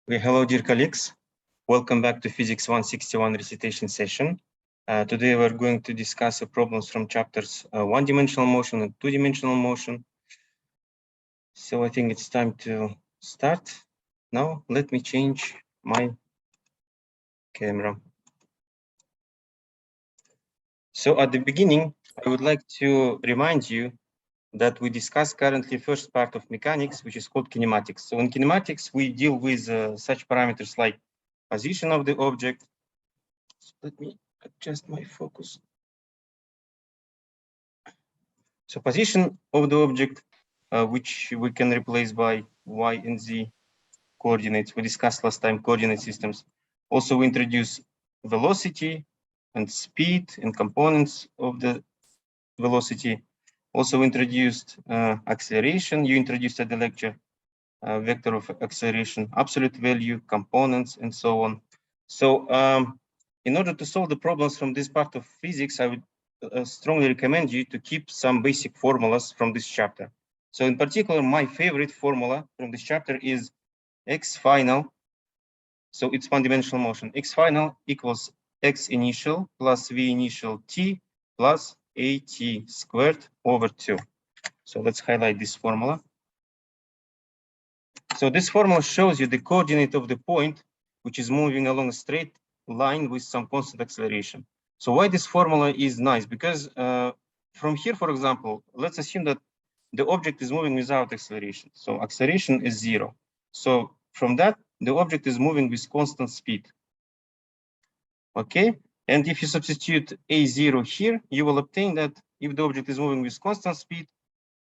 Hello, dear colleagues. Welcome back to Physics 161 recitation session. Today we're going to discuss problems from chapters one-dimensional motion and two-dimensional motion. So I think it's time to start. Now let me change my camera. So at the beginning, I would like to remind you that we discuss currently first part of mechanics, which is called kinematics. So in kinematics, we deal with such parameters like position of the object. So let me adjust my focus. So position of the object, which we can replace by y and z coordinates. We discussed last time coordinate systems. Also, we introduce velocity and speed and components of the velocity. Also introduced acceleration. You introduced at the lecture vector of acceleration, absolute value, components, and so on. So in order to solve the problems from this part of physics, I would strongly recommend you to keep some basic formulas from this chapter. So in particular, my favorite formula from this chapter is x final. So it's one-dimensional motion. X final equals x initial plus v initial t plus at squared over 2. So let's highlight this formula. So this formula shows you the coordinate of the point, which is moving along a straight line with some constant acceleration. So why this formula is nice? Because from here, for example, let's assume that the object is moving without acceleration. So acceleration is 0. So from that, the object is moving with constant speed. Okay, and if you substitute a0 here, you will obtain that if the object is moving with constant speed,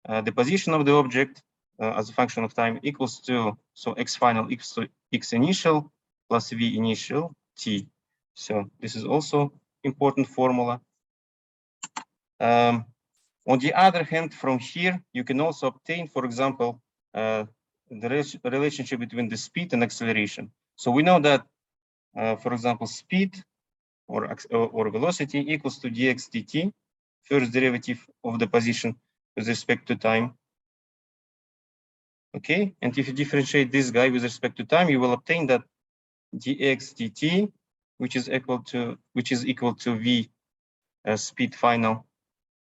the position of the object as a function of time equals to, so x final equals to x initial plus v initial t. So this is also important formula. On the other hand, from here, you can also obtain, for example, the relationship between the speed and acceleration. So we know that, for example, speed or velocity equals to dx dt, first derivative of the position with respect to time. Okay, and if you differentiate this guy with respect to time, you will obtain that dx dt, which is equal to v speed final,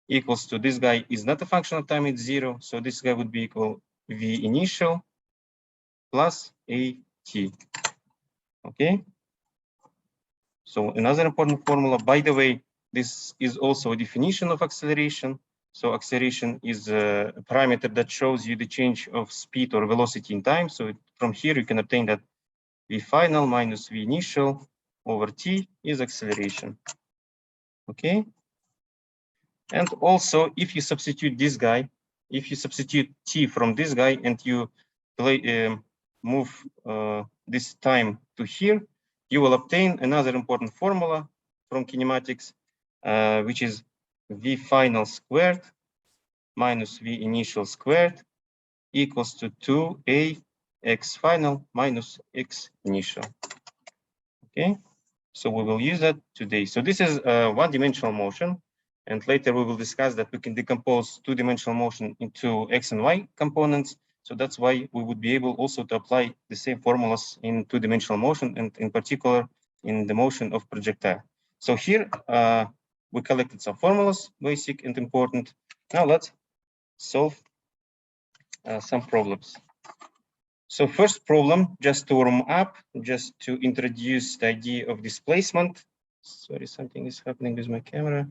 equals to this guy is not a function of time, it's 0. So this guy would be equal v initial plus at. Okay. So another important formula, by the way, this is also a definition of acceleration. So acceleration is a parameter that shows you the change of speed or velocity in time. So from here, you can obtain that v final minus v initial over t is acceleration. Okay. And also, if you substitute this guy, if you substitute t from this guy and you move this time to here, you will obtain another important formula from kinematics, which is v final squared minus v initial squared equals to 2a x final minus x initial. Okay, so we will use that today. So this is one-dimensional motion. And later we will discuss that we can decompose two-dimensional motion into x and y components. So that's why we would be able also to apply the same formulas in two-dimensional motion, and in particular in the motion of projectile. So here we collected some formulas, basic and important. Now let's solve some problems. So first problem, just to warm up, just to introduce the idea of displacement. Sorry, something is happening with my camera.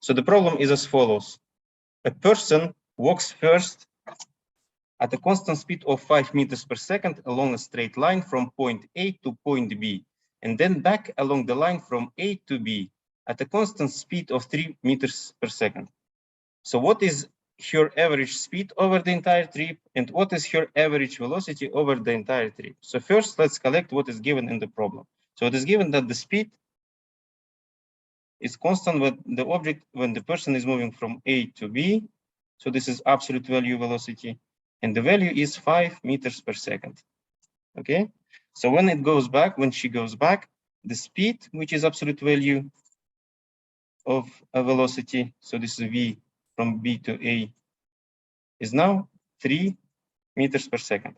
So the problem is as follows. A person walks first at a constant speed of 5 meters per second along a straight line from point A to point B, and then back along the line from A to B at a constant speed of 3 meters per second. So what is her average speed over the entire trip, and what is her average velocity over the entire trip? So first, let's collect what is given in the problem. So it is given that the speed is constant when the object, when the person is moving from A to B. So this is absolute value velocity, and the value is 5 meters per second. Okay, so when it goes back, when she goes back, the speed, which is absolute value of a velocity, so this is v from B to A, is now 3 meters per second.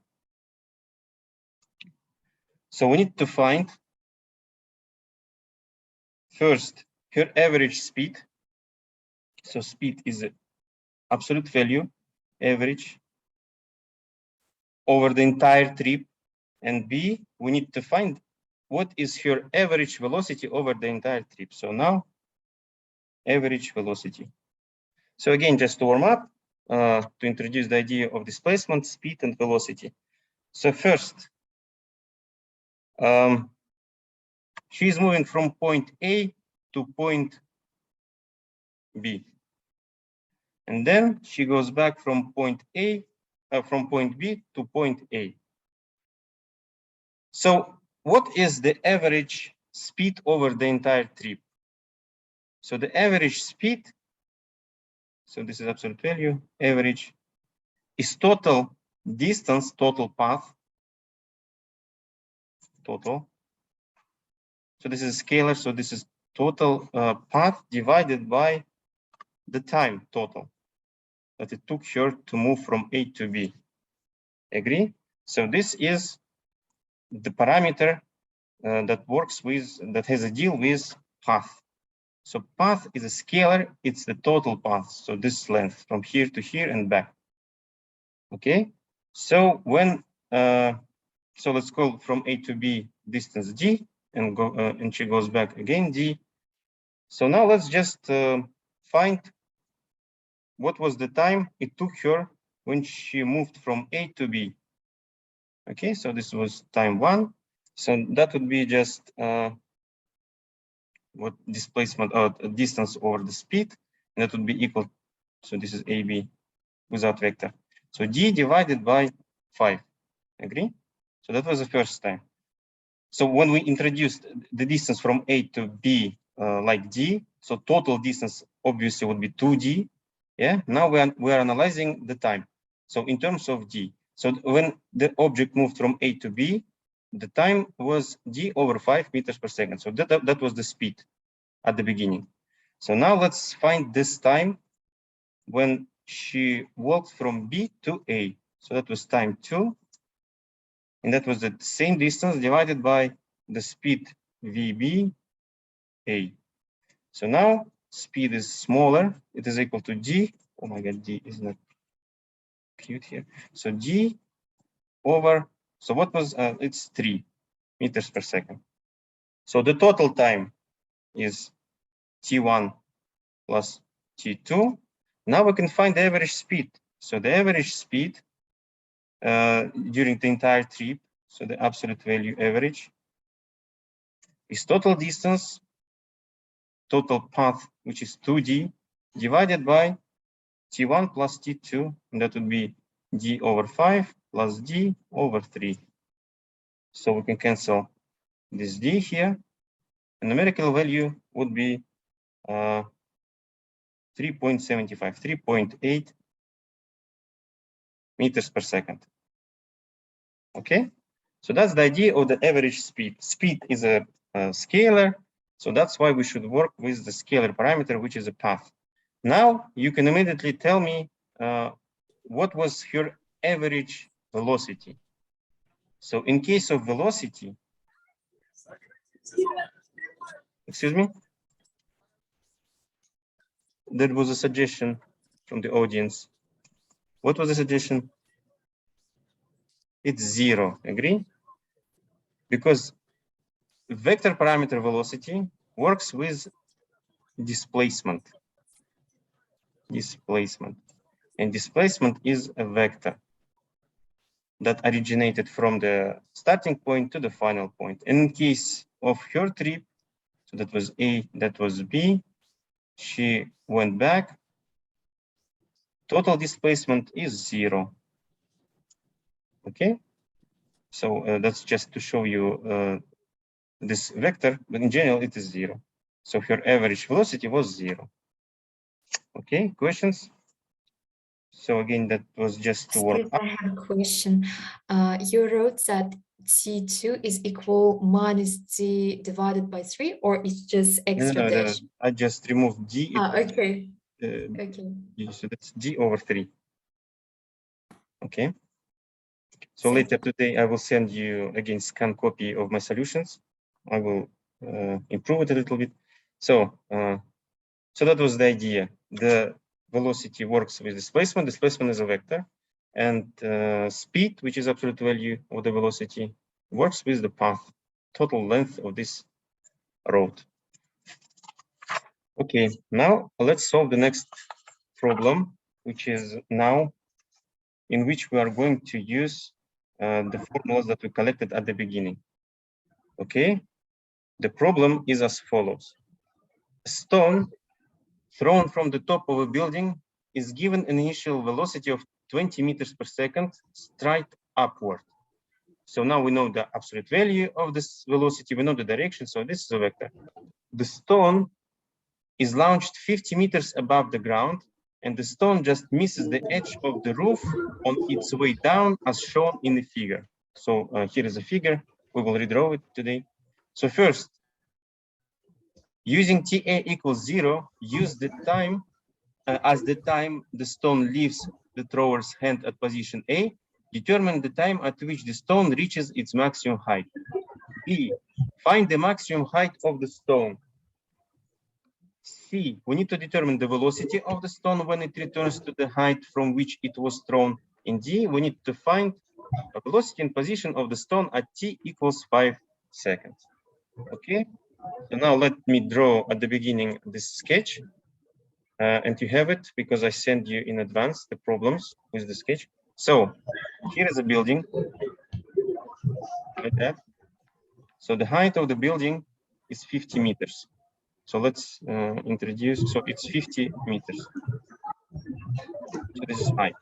So we need to find first her average speed. So speed is the absolute value, average, over the entire trip. And B, we need to find what is her average velocity over the entire trip. So now, average velocity. So again, just to warm up, to introduce the idea of displacement, speed, and velocity. So first, she's moving from point A to point B. And then she goes back from point A, from point B to point A. So what is the average speed over the entire trip? So the average speed, so this is absolute value, average, is total distance, total path, total. So this is scalar, so this is total path divided by the time total that it took her to move from A to B. Agree? So this is the parameter that works with, that has a deal with path. So path is a scalar, it's the total path. So this length from here to here and back. Okay, so when, so let's call from A to B distance D and go, and she goes back again D. So now let's just find what was the time it took her when she moved from A to B. Okay, so this was time 1. So that would be just what displacement or distance over the speed, and that would be equal. So this is AB without vector. So D divided by 5. Agree? So that was the first time. So when we introduced the distance from A to B like D, so total distance obviously would be 2D. Yeah. Now we are analyzing the time. So in terms of D, so when the object moved from A to B, the time was D over 5 meters per second. So that was the speed at the beginning. So now let's find this time when she walked from B to A. So that was time 2. And that was the same distance divided by the speed VB A. So now speed is smaller. It is equal to G. Oh my God, D is not cute here. So G over, so what was, it's 3 meters per second. So the total time is T1 plus T2. Now we can find the average speed. So the average speed during the entire trip, so the absolute value average, is total distance, total path, which is 2D, divided by T1 plus T2, and that would be D over 5 plus D over 3. So we can cancel this D here. And numerical value would be 3.75, 3.8 meters per second. Okay, so that's the idea of the average speed. Speed is a scalar, so that's why we should work with the scalar parameter, which is a path. Now you can immediately tell me what was her average velocity. So in case of velocity, excuse me, there was a suggestion from the audience. What was the suggestion? It's 0, agree? Because vector parameter velocity works with displacement. And displacement is a vector that originated from the starting point to the final point. And in case of her trip, so that was A, that was B, she went back, total displacement is 0. Okay, so that's just to show you this vector, but in general it is 0. So her average velocity was 0. Okay, questions? So again, that was just to work. I have a question. You wrote that T2 is equal minus D divided by 3, or it's just extra dash? I just removed D. Okay. Okay. So that's D over 3. Okay. So later today, I will send you again scan copy of my solutions. I will improve it a little bit. So, so that was the idea. The velocity works with displacement. Displacement is a vector, and speed, which is absolute value of the velocity, works with the path, total length of this road. Okay, now let's solve the next problem, which is now in which we are going to use the formulas that we collected at the beginning. Okay, the problem is as follows. A stone thrown from the top of a building is given an initial velocity of 20 meters per second straight upward. So now we know the absolute value of this velocity, we know the direction, so this is a vector. The stone is launched 50 meters above the ground, and the stone just misses the edge of the roof on its way down as shown in the figure. So here is a figure, we will redraw it today. So first, using TA equals 0, use the time as the time the stone leaves the thrower's hand at position A, determine the time at which the stone reaches its maximum height. B, find the maximum height of the stone. C, we need to determine the velocity of the stone when it returns to the height from which it was thrown. In D, we need to find a velocity and position of the stone at t equals 5 seconds. Okay, so now let me draw at the beginning this sketch. And you have it because I sent you in advance the problems with the sketch. So here is a building like that. So the height of the building is 50 meters. So let's introduce, so it's 50 meters. So this is height.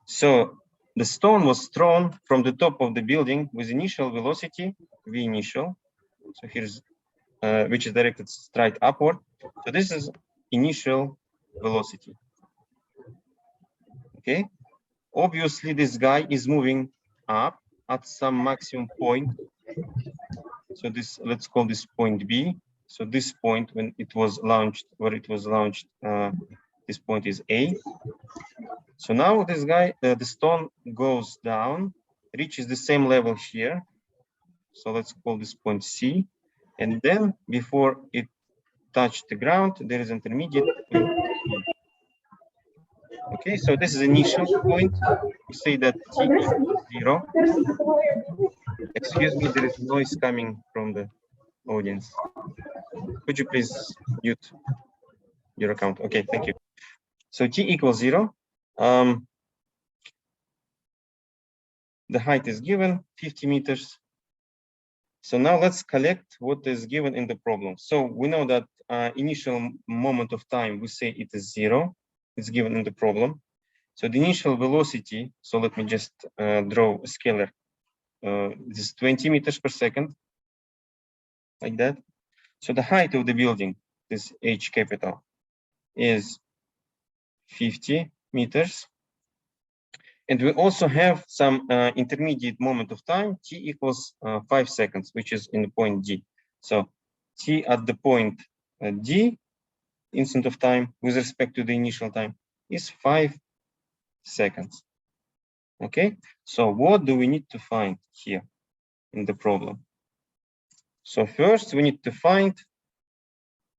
So the stone was thrown from the top of the building with initial velocity, V initial. So here's, which is directed straight upward. So this is initial velocity. Okay. Obviously, this guy is moving up at some maximum point. So this, let's call this point B. So this point, when it was launched, where it was launched, this point is A. So now this guy, the stone goes down, reaches the same level here. So let's call this point C. And then before it touched the ground, there is intermediate point E. Okay, so this is initial point. We say that T equals 0. Excuse me, there is noise coming from the audience. Could you please mute your account? Okay, thank you. So T equals 0. The height is given, 50 meters. So now let's collect what is given in the problem. So we know that initial moment of time, we say it is 0. It's given in the problem. So the initial velocity, so let me just draw a scalar. This is 20 meters per second, like that. So the height of the building, this H capital, is 50 meters. And we also have some intermediate moment of time, t equals 5 seconds, which is in the point D. So t at the point D, instant of time with respect to the initial time, is 5 seconds. Okay, so what do we need to find here in the problem? So first we need to find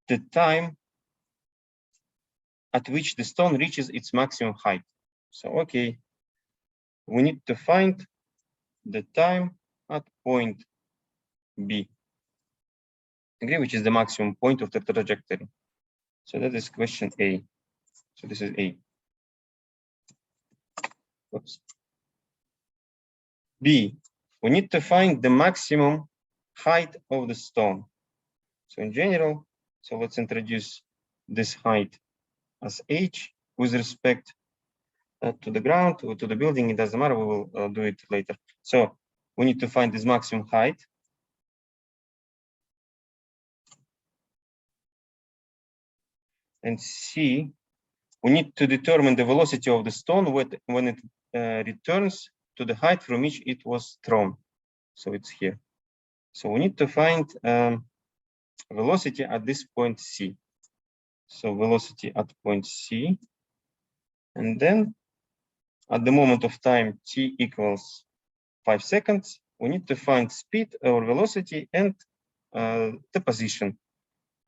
the time at which the stone reaches its maximum height. So, okay, we need to find the time at point B, okay, which is the maximum point of the trajectory. So that is question A. So this is A. Oops. B, we need to find the maximum height of the stone. So in general, so let's introduce this height as H with respect to the ground or to the building. It doesn't matter, we will do it later. So we need to find this maximum height. And C, we need to determine the velocity of the stone when it returns to the height from which it was thrown. So it's here. So we need to find velocity at this point C. So velocity at point C. And then at the moment of time t equals 5 seconds, we need to find speed or velocity and the position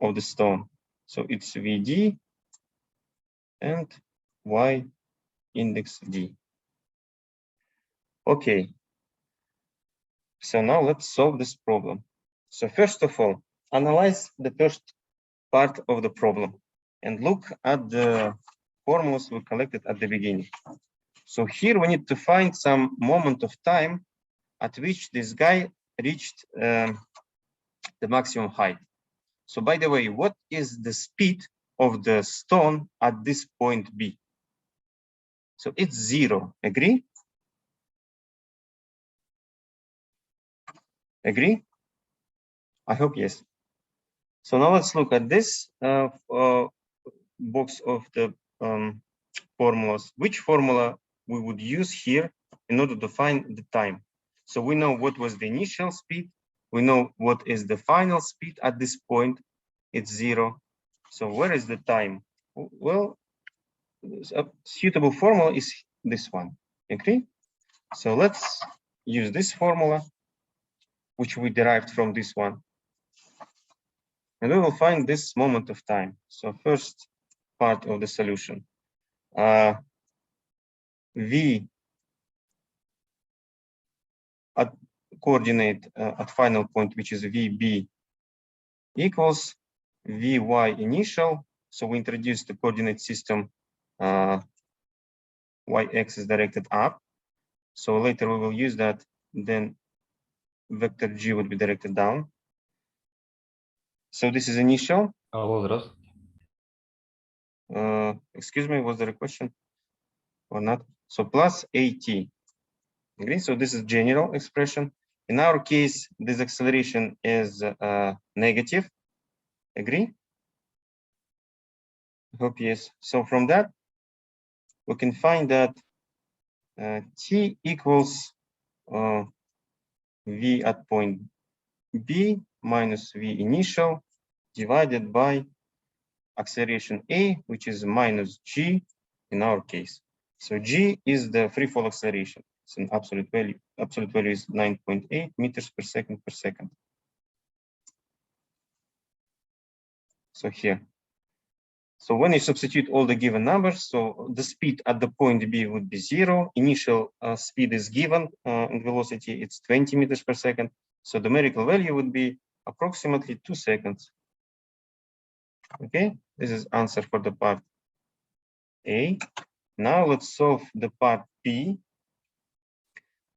of the stone. So it's Vd and y index d. Okay. So now let's solve this problem. So first of all, analyze the first part of the problem and look at the formulas we collected at the beginning. So here we need to find some moment of time at which this guy reached the maximum height. So by the way, what is the speed of the stone at this point B? So it's 0, agree? Agree? I hope yes. So now let's look at this box of the formulas. Which formula we would use here in order to find the time? So we know what was the initial speed. We know what is the final speed at this point. It's 0. So where is the time? Well, a suitable formula is this one. Okay? So let's use this formula, which we derived from this one. And we will find this moment of time. So first part of the solution. V at coordinate at final point, which is VB, equals Vy initial. So we introduce the coordinate system y-x is directed up. So later we will use that. Then vector g would be directed down. So this is initial. Excuse me, was there a question or not? So plus AT. Okay, so this is general expression. In our case, this acceleration is negative. Agree? I hope yes. So from that, we can find that t equals v at point B minus v initial divided by acceleration A, which is minus g in our case. So g is the free fall acceleration. It's an absolute value. Absolute value is 9.8 meters per second per second. So here. So when you substitute all the given numbers, so the speed at the point B would be 0. Initial speed is given and velocity, it's 20 meters per second. So the numerical value would be approximately 2 seconds. Okay, this is answer for the part A. Now let's solve the part B.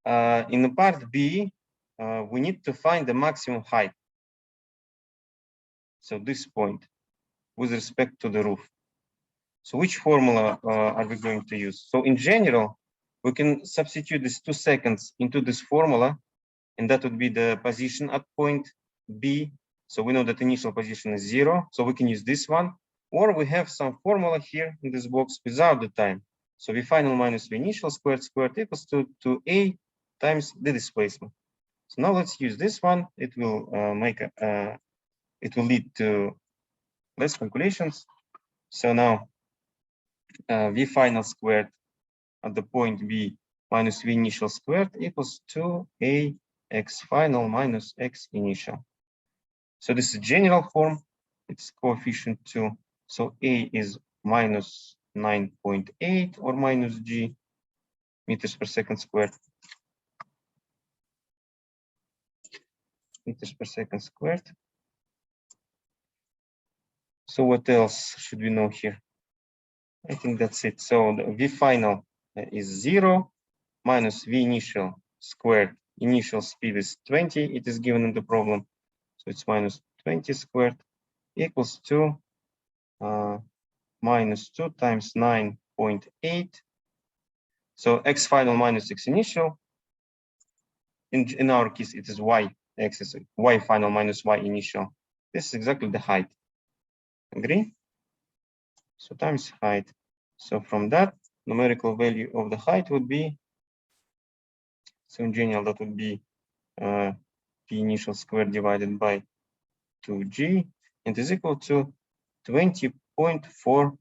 In the part B, we need to find the maximum height. So this point with respect to the roof. So which formula are we going to use? So in general, we can substitute this 2 seconds into this formula, and that would be the position at point B. So we know that initial position is 0, so we can use this one. Or we have some formula here in this box without the time. So v final minus v initial squared equals to a times the displacement. So now let's use this one. It will it will lead to less calculations. So now v final squared at the point B minus v initial squared equals to a x final minus x initial. So this is general form. It's coefficient 2. So a is minus 9.8 or minus g meters per second squared. Meters per second squared. So what else should we know here? I think that's it. So the v final is 0 minus v initial squared. Initial speed is 20. It is given in the problem. So it's minus 20 squared equals to minus 2 times 9.8. So x final minus x initial. In our case, it is y axis, y final minus y initial. This is exactly the height. Agree? So times height. So from that, numerical value of the height would be, so in general, that would be p initial squared divided by 2g, and is equal to 20.4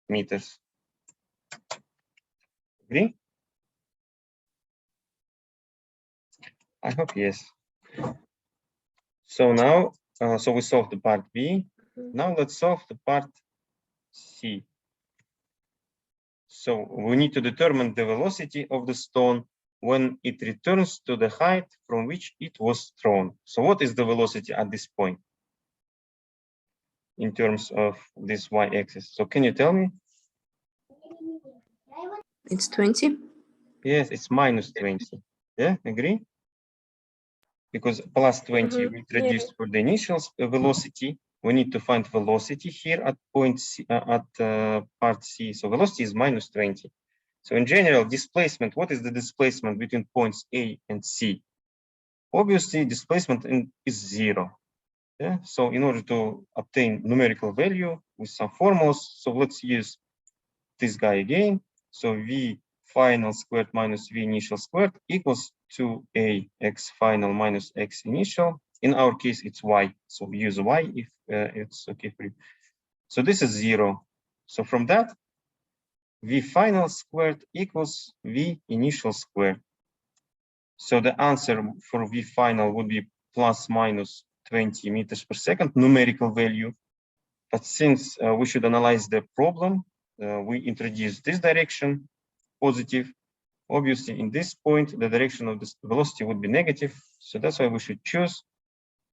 meters. Agree? I hope yes. So now, so we solved the part B. Now let's solve the part C. So we need to determine the velocity of the stone when it returns to the height from which it was thrown. So what is the velocity at this point in terms of this y-axis? So can you tell me? It's 20. Yes, it's minus 20. Yeah, agree? Because plus 20 we introduced for the initial velocity. We need to find velocity here at point C, part C. So velocity is minus 20. So in general, displacement, what is the displacement between points A and C? Obviously, displacement is 0. Yeah. So in order to obtain numerical value with some formulas, so let's use this guy again. So V final squared minus V initial squared equals 2A x final minus x initial. In our case, it's Y. So we use Y if it's okay for you. So this is 0. So from that, V final squared equals V initial squared. So the answer for V final would be plus minus 20 meters per second numerical value. But since we should analyze the problem, we introduce this direction, positive. Obviously, in this point, the direction of this velocity would be negative. So that's why we should choose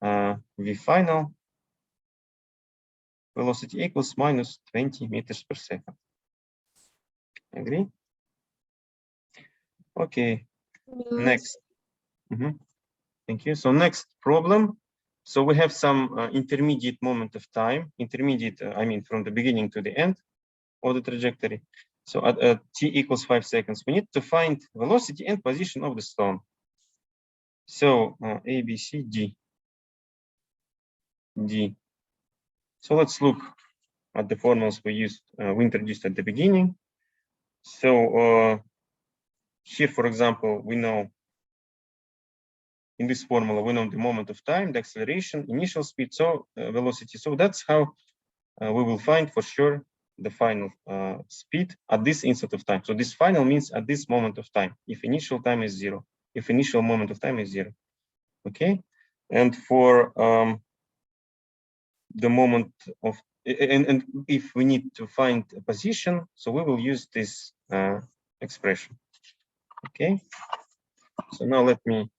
V final velocity equals minus 20 meters per second. Agree? Okay, next. Thank you. So next problem. So we have some intermediate moment of time. Intermediate, I mean, from the beginning to the end of the trajectory. So at t equals 5 seconds, we need to find velocity and position of the stone. So A, B, C, D. D. So let's look at the formulas we used, we introduced at the beginning. So here, for example, we know in this formula, we know the moment of time, the acceleration, initial speed, so velocity. So that's how we will find for sure the final speed at this instant of time. So this final means at this moment of time, if initial time is 0, if initial moment of time is 0. Okay. And for the moment of, and if we need to find a position, so we will use this expression. Okay. So now let me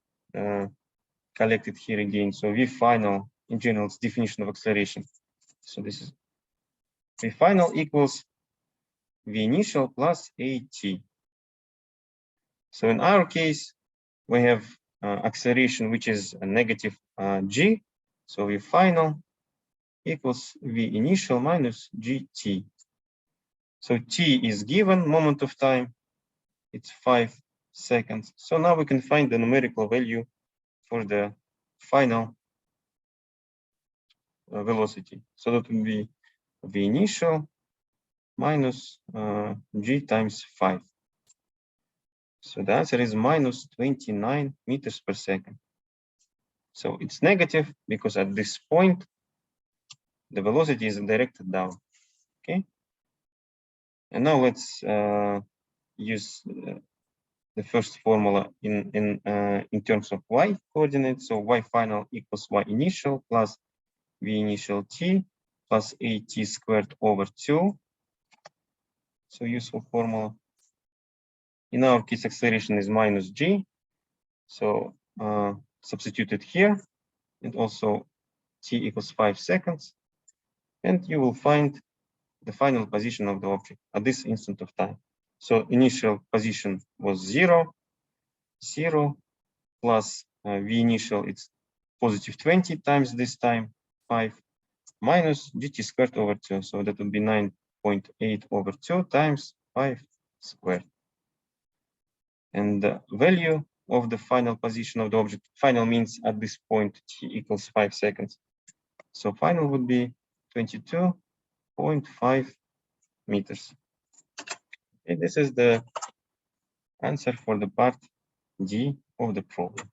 collect it here again. So V final in general is definition of acceleration. So this is V final equals V initial plus AT. So in our case, we have acceleration, which is a negative g. So V final equals V initial minus gt. So t is given moment of time. It's 5 seconds. So now we can find the numerical value for the final velocity. So that would be V initial minus g times 5. So the answer is minus 29 meters per second. So it's negative because at this point, the velocity is directed down. Okay. And now let's use the first formula in terms of y coordinates. So y final equals y initial plus v initial t plus at squared over 2. So useful formula. In our case, acceleration is minus g. So substituted here, and also t equals 5 seconds. And you will find the final position of the object at this instant of time. So initial position was 0, 0 plus v initial, it's positive 20 times this time, 5 minus gt squared over 2. So that would be 9.8 over 2 times 5 squared. And the value of the final position of the object, final means at this point t equals 5 seconds. So final would be 22.5 meters. Okay, this is the answer for the part D of the problem.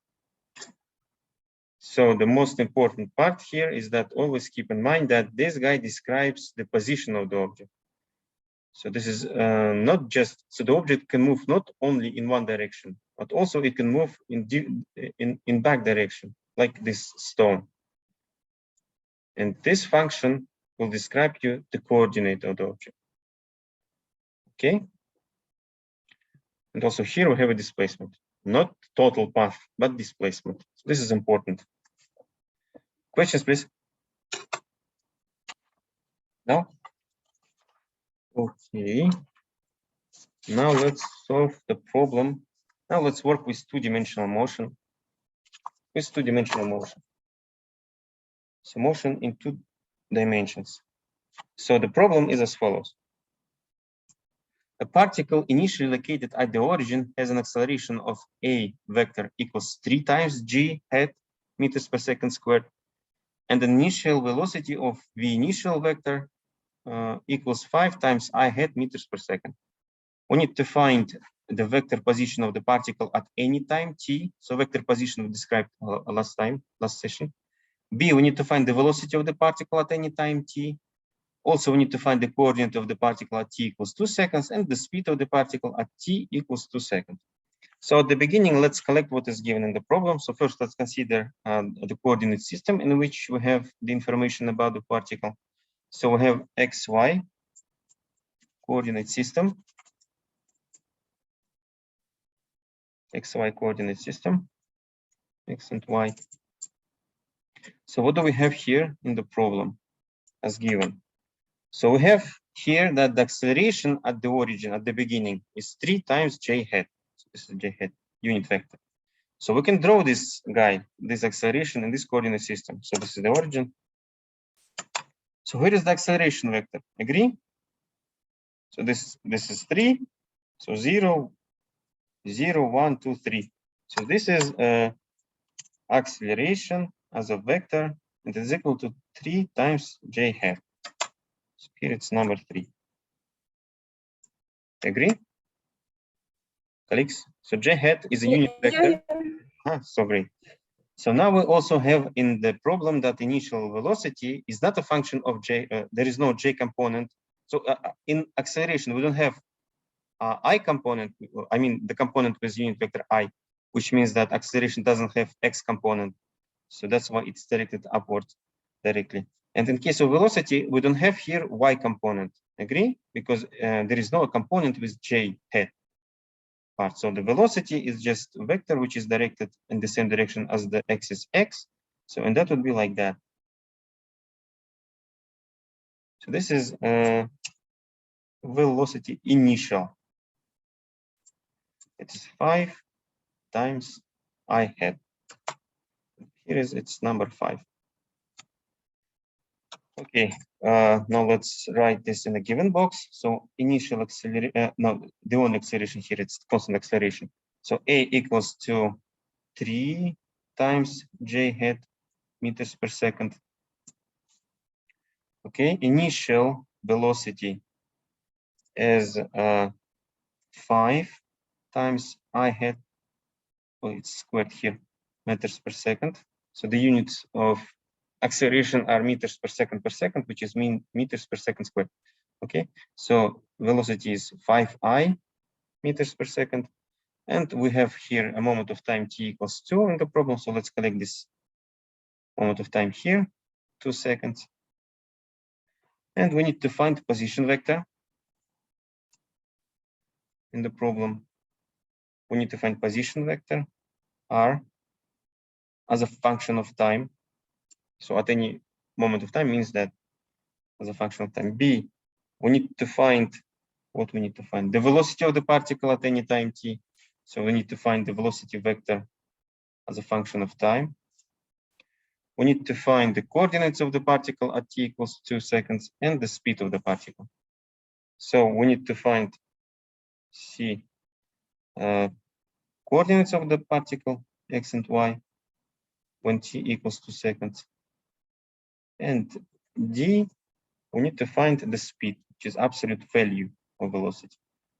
So the most important part here is that always keep in mind that this guy describes the position of the object. So this is not just, so the object can move not only in one direction, but also it can move in back direction, like this stone. And this function will describe you the coordinate of the object. Okay. And also here we have a displacement, not total path, but displacement. So this is important. Questions, please. No? Okay. Now let's solve the problem. Now let's work with two-dimensional motion. With two-dimensional motion. So motion in 2 dimensions. So the problem is as follows. A particle initially located at the origin has an acceleration of a vector equals 3 times g hat meters per second squared, and the initial velocity of the initial vector equals 5 times I hat meters per second. We need to find the vector position of the particle at any time t. So vector position we described last session. B, we need to find the velocity of the particle at any time t. Also, we need to find the coordinate of the particle at t equals 2 seconds and the speed of the particle at t equals 2 seconds. So at the beginning, let's collect what is given in the problem. So first, let's consider the coordinate system in which we have the information about the particle. So we have xy coordinate system. XY coordinate system, x and y. So what do we have here in the problem as given? So we have here that the acceleration at the origin, at the beginning, is 3 times j hat. So this is j hat unit vector. So we can draw this guy, this acceleration in this coordinate system. So this is the origin. So here is the acceleration vector. Agree? So this is 3. So 0, 0, 1, 2, 3. So this is acceleration as a vector, and it is equal to 3 times j hat. So here it's number 3. Agree, colleagues? So j hat is a unit vector. So great. So now we also have in the problem that initial velocity is not a function of j. There is no j component. So in acceleration, we don't have I component. I mean the component with unit vector I, which means that acceleration doesn't have x component. So that's why it's directed upwards directly. And in case of velocity, we don't have here y component. Agree? Because there is no component with j hat part. So the velocity is just a vector which is directed in the same direction as the axis x. So and that would be like that. So this is velocity initial. It's 5 times I hat. Here is its number 5. Okay, now let's write this in a given box. So initial acceleration, no, the only acceleration here, it's constant acceleration. So A equals to 3 times j hat meters per second. Okay, initial velocity is 5 times I hat, oh, it's squared here, meters per second. So the units of acceleration are meters per second, which is meters per second squared. Okay, so velocity is 5I meters per second. And we have here a moment of time t equals 2 in the problem. So let's collect this moment of time here, 2 seconds. And we need to find the position vector in the problem. We need to find position vector r as a function of time. So at any moment of time means that as a function of time. B, we need to find what we need to find. The velocity of the particle at any time t. So we need to find the velocity vector as a function of time. We need to find the coordinates of the particle at t equals 2 seconds and the speed of the particle. So we need to find C coordinates of the particle x and y when t equals 2 seconds. And D, we need to find the speed, which is absolute value of velocity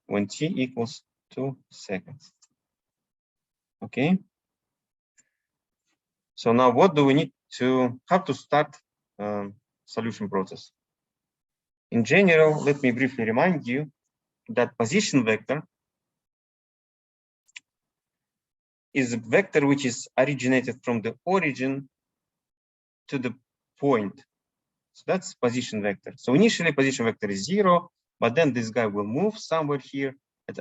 when t equals 2 seconds. Okay. So now what do we need to, how to start solution process? In general, let me briefly remind you that position vector is a vector which is originated from the origin to the point. So that's position vector. So initially position vector is 0, but then this guy will move somewhere here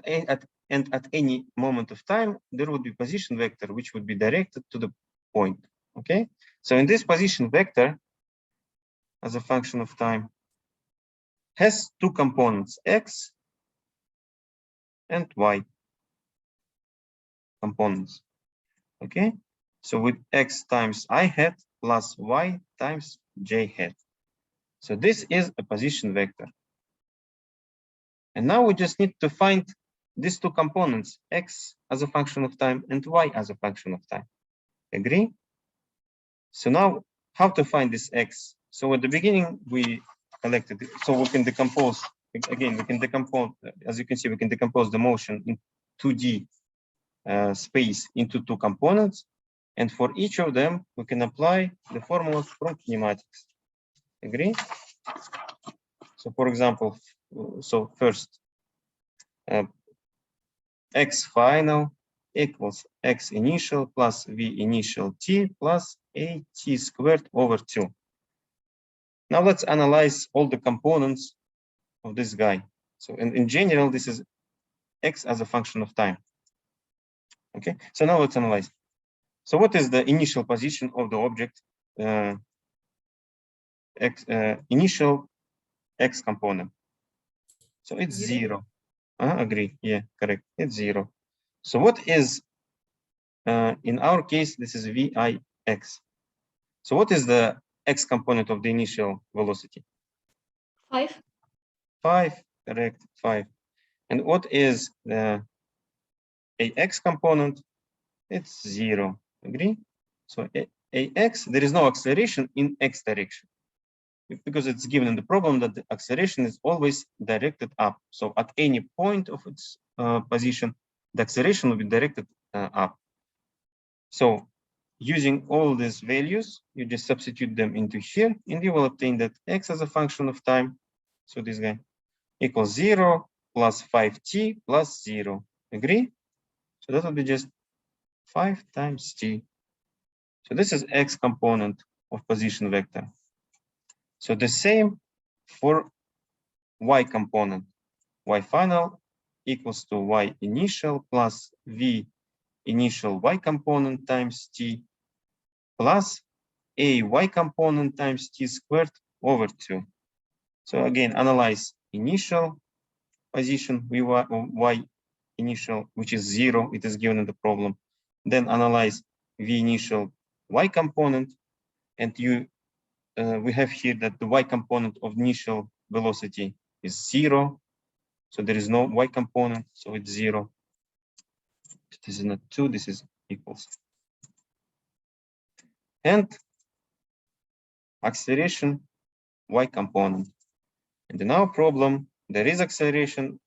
and at any moment of time, there would be position vector which would be directed to the point. Okay. So in this position vector, as a function of time, has two components, x and y components. Okay. So with x times I hat plus y times j hat. So this is a position vector. And now we just need to find these two components, x as a function of time and y as a function of time. Agree? So now how to find this x? So at the beginning we collected it. So we can decompose, again, we can decompose, as you can see, we can decompose the motion in 2D space into two components. And for each of them, we can apply the formulas from kinematics. Agree? So for example, so first, x final equals x initial plus v initial t plus a t squared over 2. Now let's analyze all the components of this guy. So in general, this is x as a function of time. Okay, so now let's analyze. So what is the initial position of the object? Initial x component. So it's 0. Agree. Yeah, correct. It's 0. So what is, in our case, this is vix. So what is the x component of the initial velocity? 5. 5, correct, 5. And what is the ax component? It's 0. Agree? So ax, there is no acceleration in x direction because it's given in the problem that the acceleration is always directed up. So at any point of its position, the acceleration will be directed up. So using all these values, you just substitute them into here, and you will obtain that x as a function of time, so this guy, equals 0 plus 5t plus 0. Agree? So that will be just 5 times t. So this is x component of position vector. So the same for y component. Y final equals to y initial plus v initial y component times t plus a y component times t squared over 2. So again, analyze initial position y initial, which is 0, it is given in the problem. Then analyze v initial y component, and we have here that the y component of initial velocity is 0. So there is no y component, so it's 0. This is not 2, this is equals. And acceleration y component. And in our problem, there is acceleration,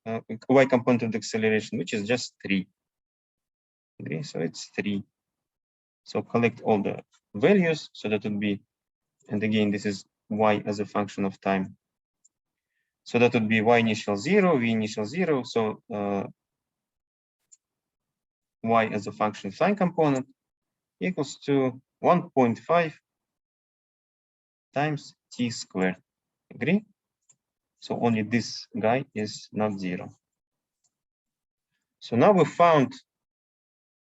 y component of the acceleration, which is just 3. Okay, so it's 3. So collect all the values, so that would be, and again, this is y as a function of time. So that would be y initial 0, v initial 0. So y as a function of time component equals to 1.5 times t squared. Agree? So only this guy is not 0. So now we found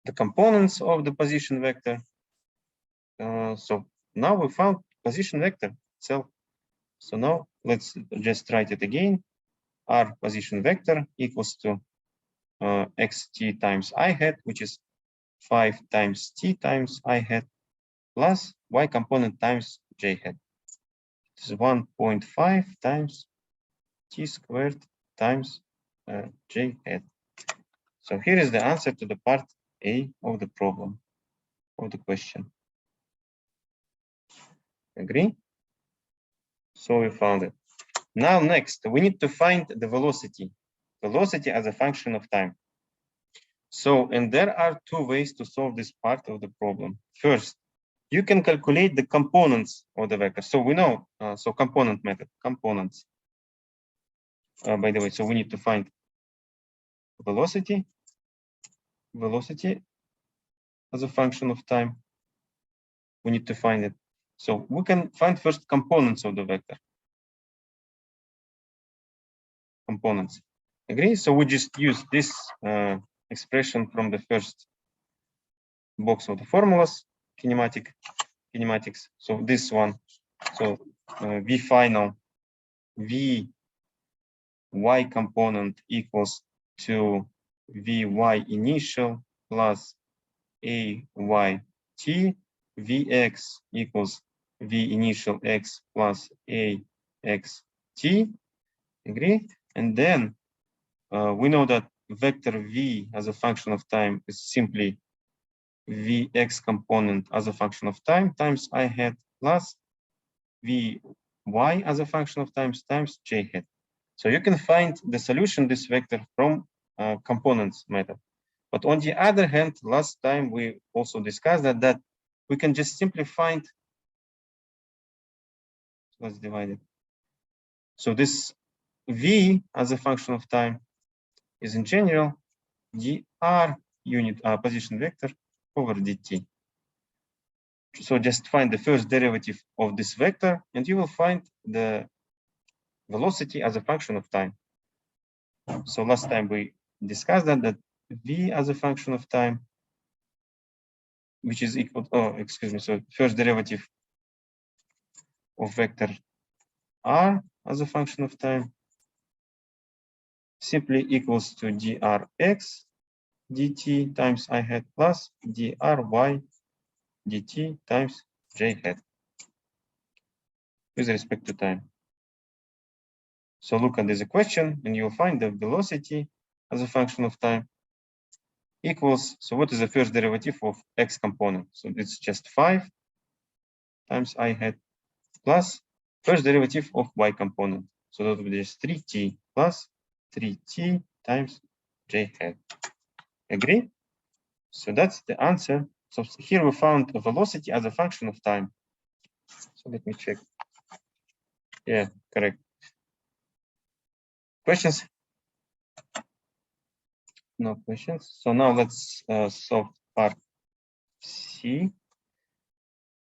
the components of the position vector. So now we found position vector itself. So now let's just write it again. R position vector equals to xt times I hat, which is 5 times t times I hat plus y component times j hat. This is 1.5 times t squared times j hat. So here is the answer to the part A of the problem, of the question. Agree? So we found it. Now next, we need to find the velocity. Velocity as a function of time. So, and there are two ways to solve this part of the problem. First, you can calculate the components of the vector. So we know, so component method, components. by the way, so we need to find velocity as a function of time. We need to find it. So we can find first components of the vector. Components. Agree? So we just use this expression from the first box of the formulas, kinematics. So this one. So v final, v y component equals to vy initial plus a y t, vx equals v initial x plus a x t. Agree? And then we know that vector v as a function of time is simply vx component as a function of time times I hat plus vy as a function of times j hat. So you can find the solution this vector from components method. But on the other hand, last time we also discussed that we can just simply find, let's divide it. So this v as a function of time is in general dr unit position vector over dt. So just find the first derivative of this vector and you will find the velocity as a function of time. So last time we discussed that v as a function of time, which is equal to, so first derivative of vector r as a function of time simply equals to drx dt times I hat plus dry dt times j hat with respect to time. So look at this equation and you'll find the velocity as a function of time equals, so what is the first derivative of x component? So it's just 5 times I hat plus first derivative of y component. So that would be just 3t plus 3t times j hat. Agree? So that's the answer. So here we found a velocity as a function of time. So let me check. Yeah, correct. Questions? No questions. So now let's solve part C.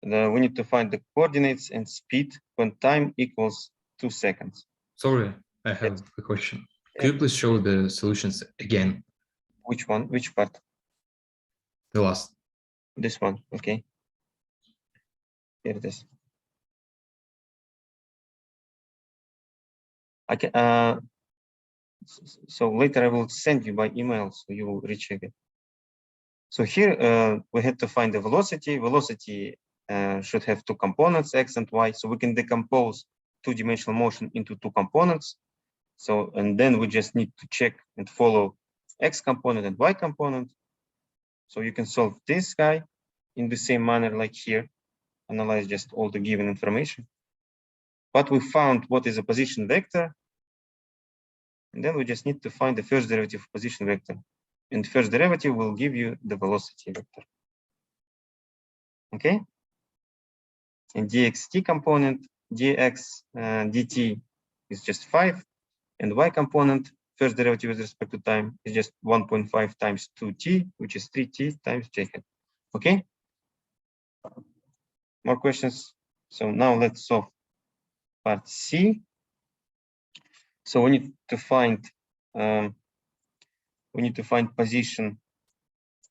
We need to find the coordinates and speed when time equals 2 seconds. Sorry, I have a question. Could you please show the solutions again? Which one? Which part? The last. This one. Okay. Here it is. I can. So later I will send you by email, so you will recheck it. So here we had to find the velocity. Velocity should have two components, x and y. So we can decompose two-dimensional motion into two components. So, and then we just need to check and follow x component and y component. So you can solve this guy in the same manner like here, analyze just all the given information. But we found what is a position vector. And then we just need to find the first derivative of position vector. And the first derivative will give you the velocity vector. Okay? And dxt component, dx dt is just 5. And y component, first derivative with respect to time, is just 1.5 times 2t, which is 3t times j hat. Okay? More questions? So now let's solve part C. So we need to find position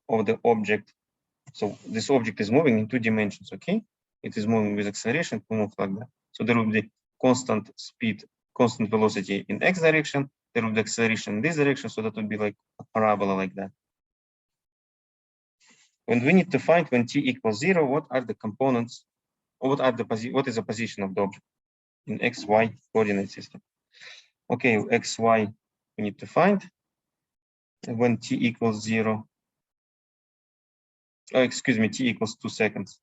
of the object. So this object is moving in 2 dimensions. Okay, it is moving with acceleration to move like that. So there will be constant speed, constant velocity in x direction. There will be acceleration in this direction. So that would be like a parabola like that. And we need to find when t equals 0, what are the components, or what is the position of the object in x, y coordinate system. Okay, x, y we need to find. And when t equals 0, oh, excuse me, t equals 2 seconds.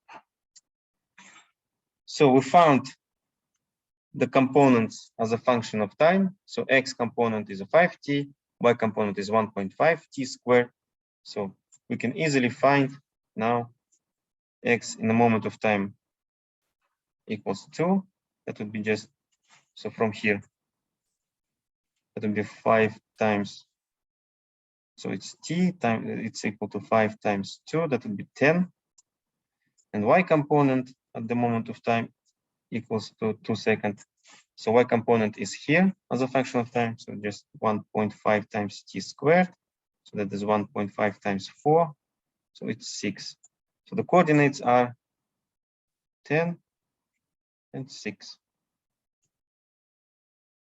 So we found the components as a function of time. So x component is a 5t, y component is 1.5t squared. So we can easily find now x in a moment of time equals 2. That would be just, so from here, that will be 5 times. So it's t time, it's equal to 5 times 2, that will be 10. And y component at the moment of time equals to 2 seconds. So y component is here as a function of time. So just 1.5 times t squared. So that is 1.5 times 4. So it's 6. So the coordinates are 10 and 6.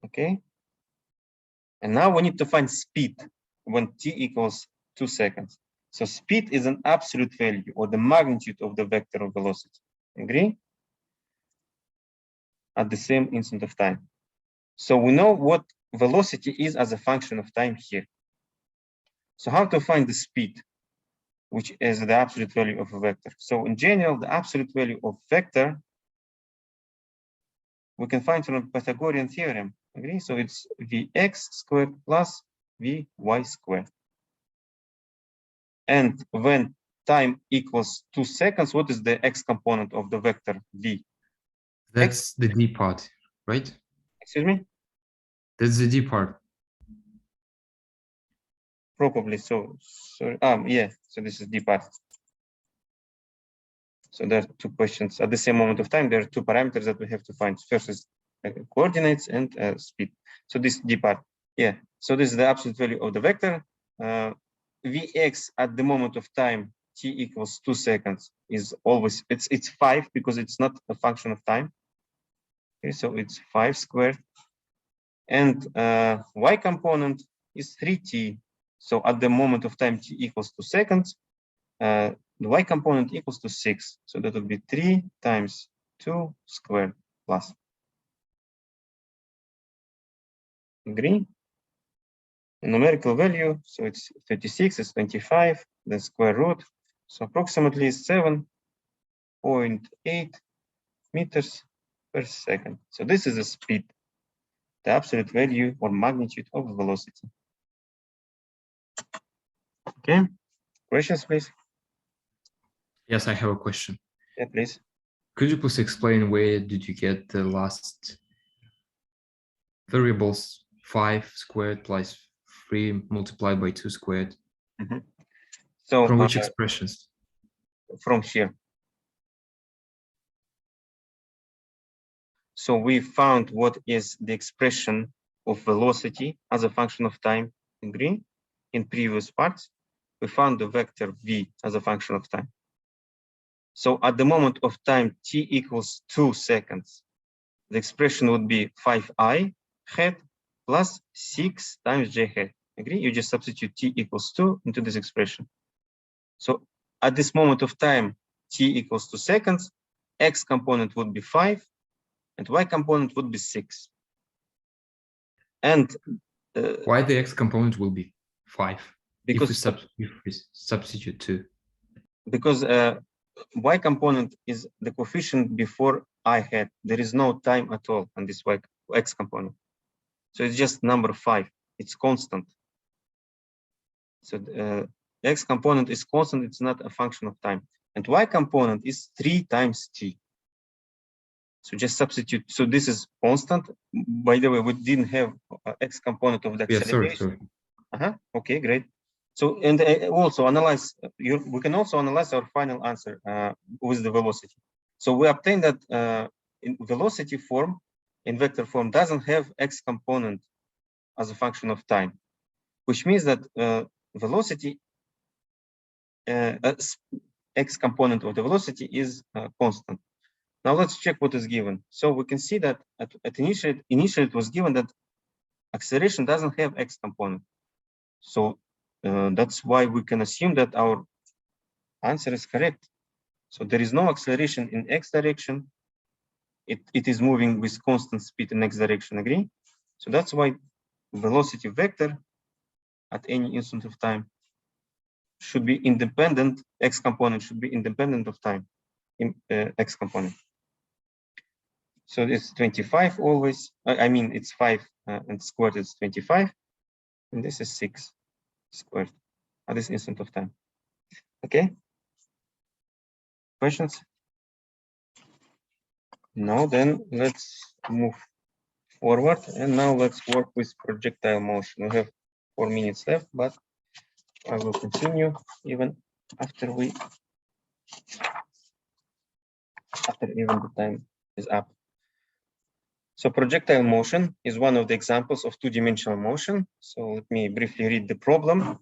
Okay. And now we need to find speed when t equals 2 seconds. So speed is an absolute value or the magnitude of the vector of velocity. Agree? At the same instant of time. So we know what velocity is as a function of time here. So how to find the speed, which is the absolute value of a vector? So in general, the absolute value of vector we can find from the Pythagorean theorem. Agree? So it's Vx squared plus Vy squared. And when time equals 2 seconds, what is the x component of the vector V? That's the d part, right? Excuse me? That's the d part. Probably so. Sorry. Yeah. So this is d part. So there are two questions at the same moment of time. There are two parameters that we have to find. First is coordinates and speed. So this d part. Yeah. So this is the absolute value of the vector. Vx at the moment of time t equals 2 seconds is always it's 5 because it's not a function of time. Okay, so it's 5 squared. And y component is 3t. So at the moment of time t equals 2 seconds, the y component equals to 6. So that would be 3 times 2 squared plus. Agree? The numerical value, so it's 36, it's 25, the square root. So approximately 7.8 meters per second. So this is the speed, the absolute value or magnitude of velocity. Okay, questions, please? Yes, I have a question. Yeah, please. Could you please explain where did you get the last variables 5 squared plus 3 multiplied by 2 squared? So From which expressions? from here. So we found what is the expression of velocity as a function of time in green. In previous parts, we found the vector v as a function of time. So at the moment of time t equals 2 seconds, the expression would be 5I hat plus 6 times j hat. Agree? You just substitute t equals 2 into this expression. So at this moment of time t equals 2 seconds, x component would be 5 and y component would be 6. And Why the x component will be 5 because if we substitute 2? Because y component is the coefficient before I hat. There is no time at all on this x component. So it's just number 5. It's constant. So x component is constant. It's not a function of time. And y component is 3 times t. So just substitute. So this is constant. By the way, we didn't have x component of the acceleration. Sorry. Okay, great. So and also analyze. We can also analyze our final answer with the velocity. So we obtain that in velocity form, in vector form, doesn't have x component as a function of time, which means that velocity x component of the velocity is constant. Now let's check what is given. So we can see that at initially it was given that acceleration doesn't have x component. So that's why we can assume that our answer is correct. So there is no acceleration in x direction. It is moving with constant speed in x direction, agree? So that's why velocity vector at any instant of time should be independent, x component should be independent of time in x component. So it's 25 always. I mean, it's 5 and squared is 25. And this is 6 squared at this instant of time. Okay. Questions? No, then let's move forward. And now let's work with projectile motion. We have 4 minutes left, but I will continue even after even the time is up. So projectile motion is one of the examples of two-dimensional motion. So let me briefly read the problem.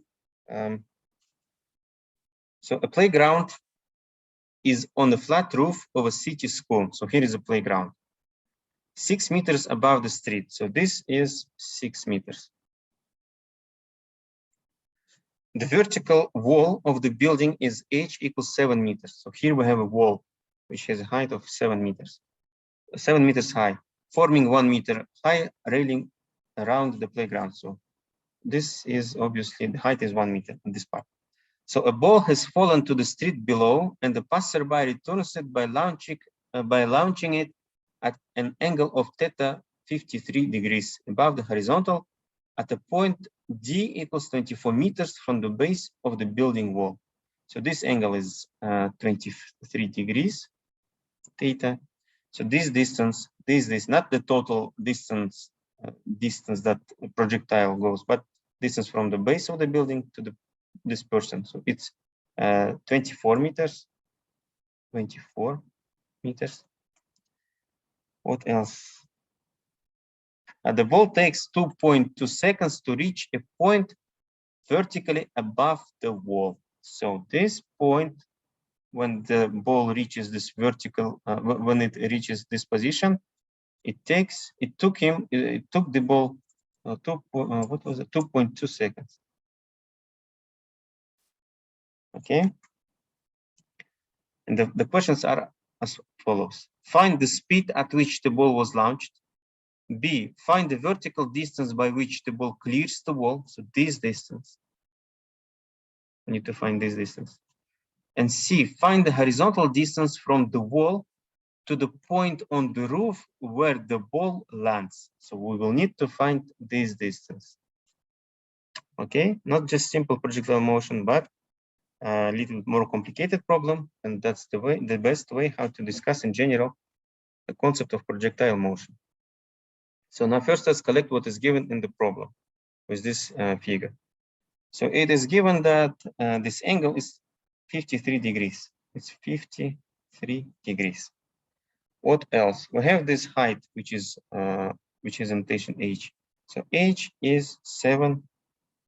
So a playground is on the flat roof of a city school. So here is a playground, 6 meters above the street. So this is 6 meters. The vertical wall of the building is h equals 7 meters. So here we have a wall which has a height of 7 meters, 7 meters high, forming 1 meter high railing around the playground. So this is obviously the height is 1 meter on this part. So a ball has fallen to the street below, and the passerby returns it by launching it at an angle of theta 53 degrees above the horizontal at a point D equals 24 meters from the base of the building wall. So this angle is 23 degrees theta. So this distance, this is not the total distance that projectile goes, but distance from the base of the building to this person. So it's 24 meters. 24 meters. What else? The ball takes 2.2 seconds to reach a point vertically above the wall. So this point, when the ball reaches this vertical, when it reaches this position, it took the ball what was it, 2.2 seconds. Okay. And the questions are as follows. Find the speed at which the ball was launched. B, find the vertical distance by which the ball clears the wall. So this distance. We need to find this distance. And C, find the horizontal distance from the wall to the point on the roof where the ball lands. So we will need to find this distance. Okay, not just simple projectile motion, but a little more complicated problem. And that's the best way how to discuss in general the concept of projectile motion. So now first let's collect what is given in the problem with this figure. So it is given that this angle is 53 degrees. It's 53 degrees. What else? We have this height, which is notation h. So h is 7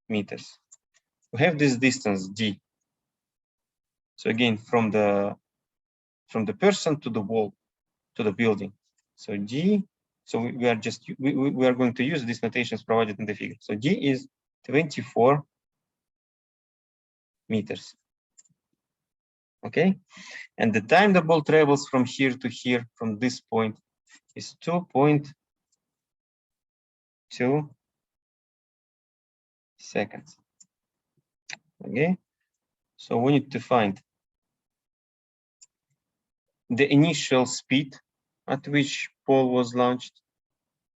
meters. We have this distance d. So again, from the person to the wall, to the building. So d. So we are going to use these notations provided in the figure. So d is 24 meters. Okay, and the time the ball travels from here to here, from this point, is 2.2 seconds. Okay, so we need to find the initial speed at which ball was launched,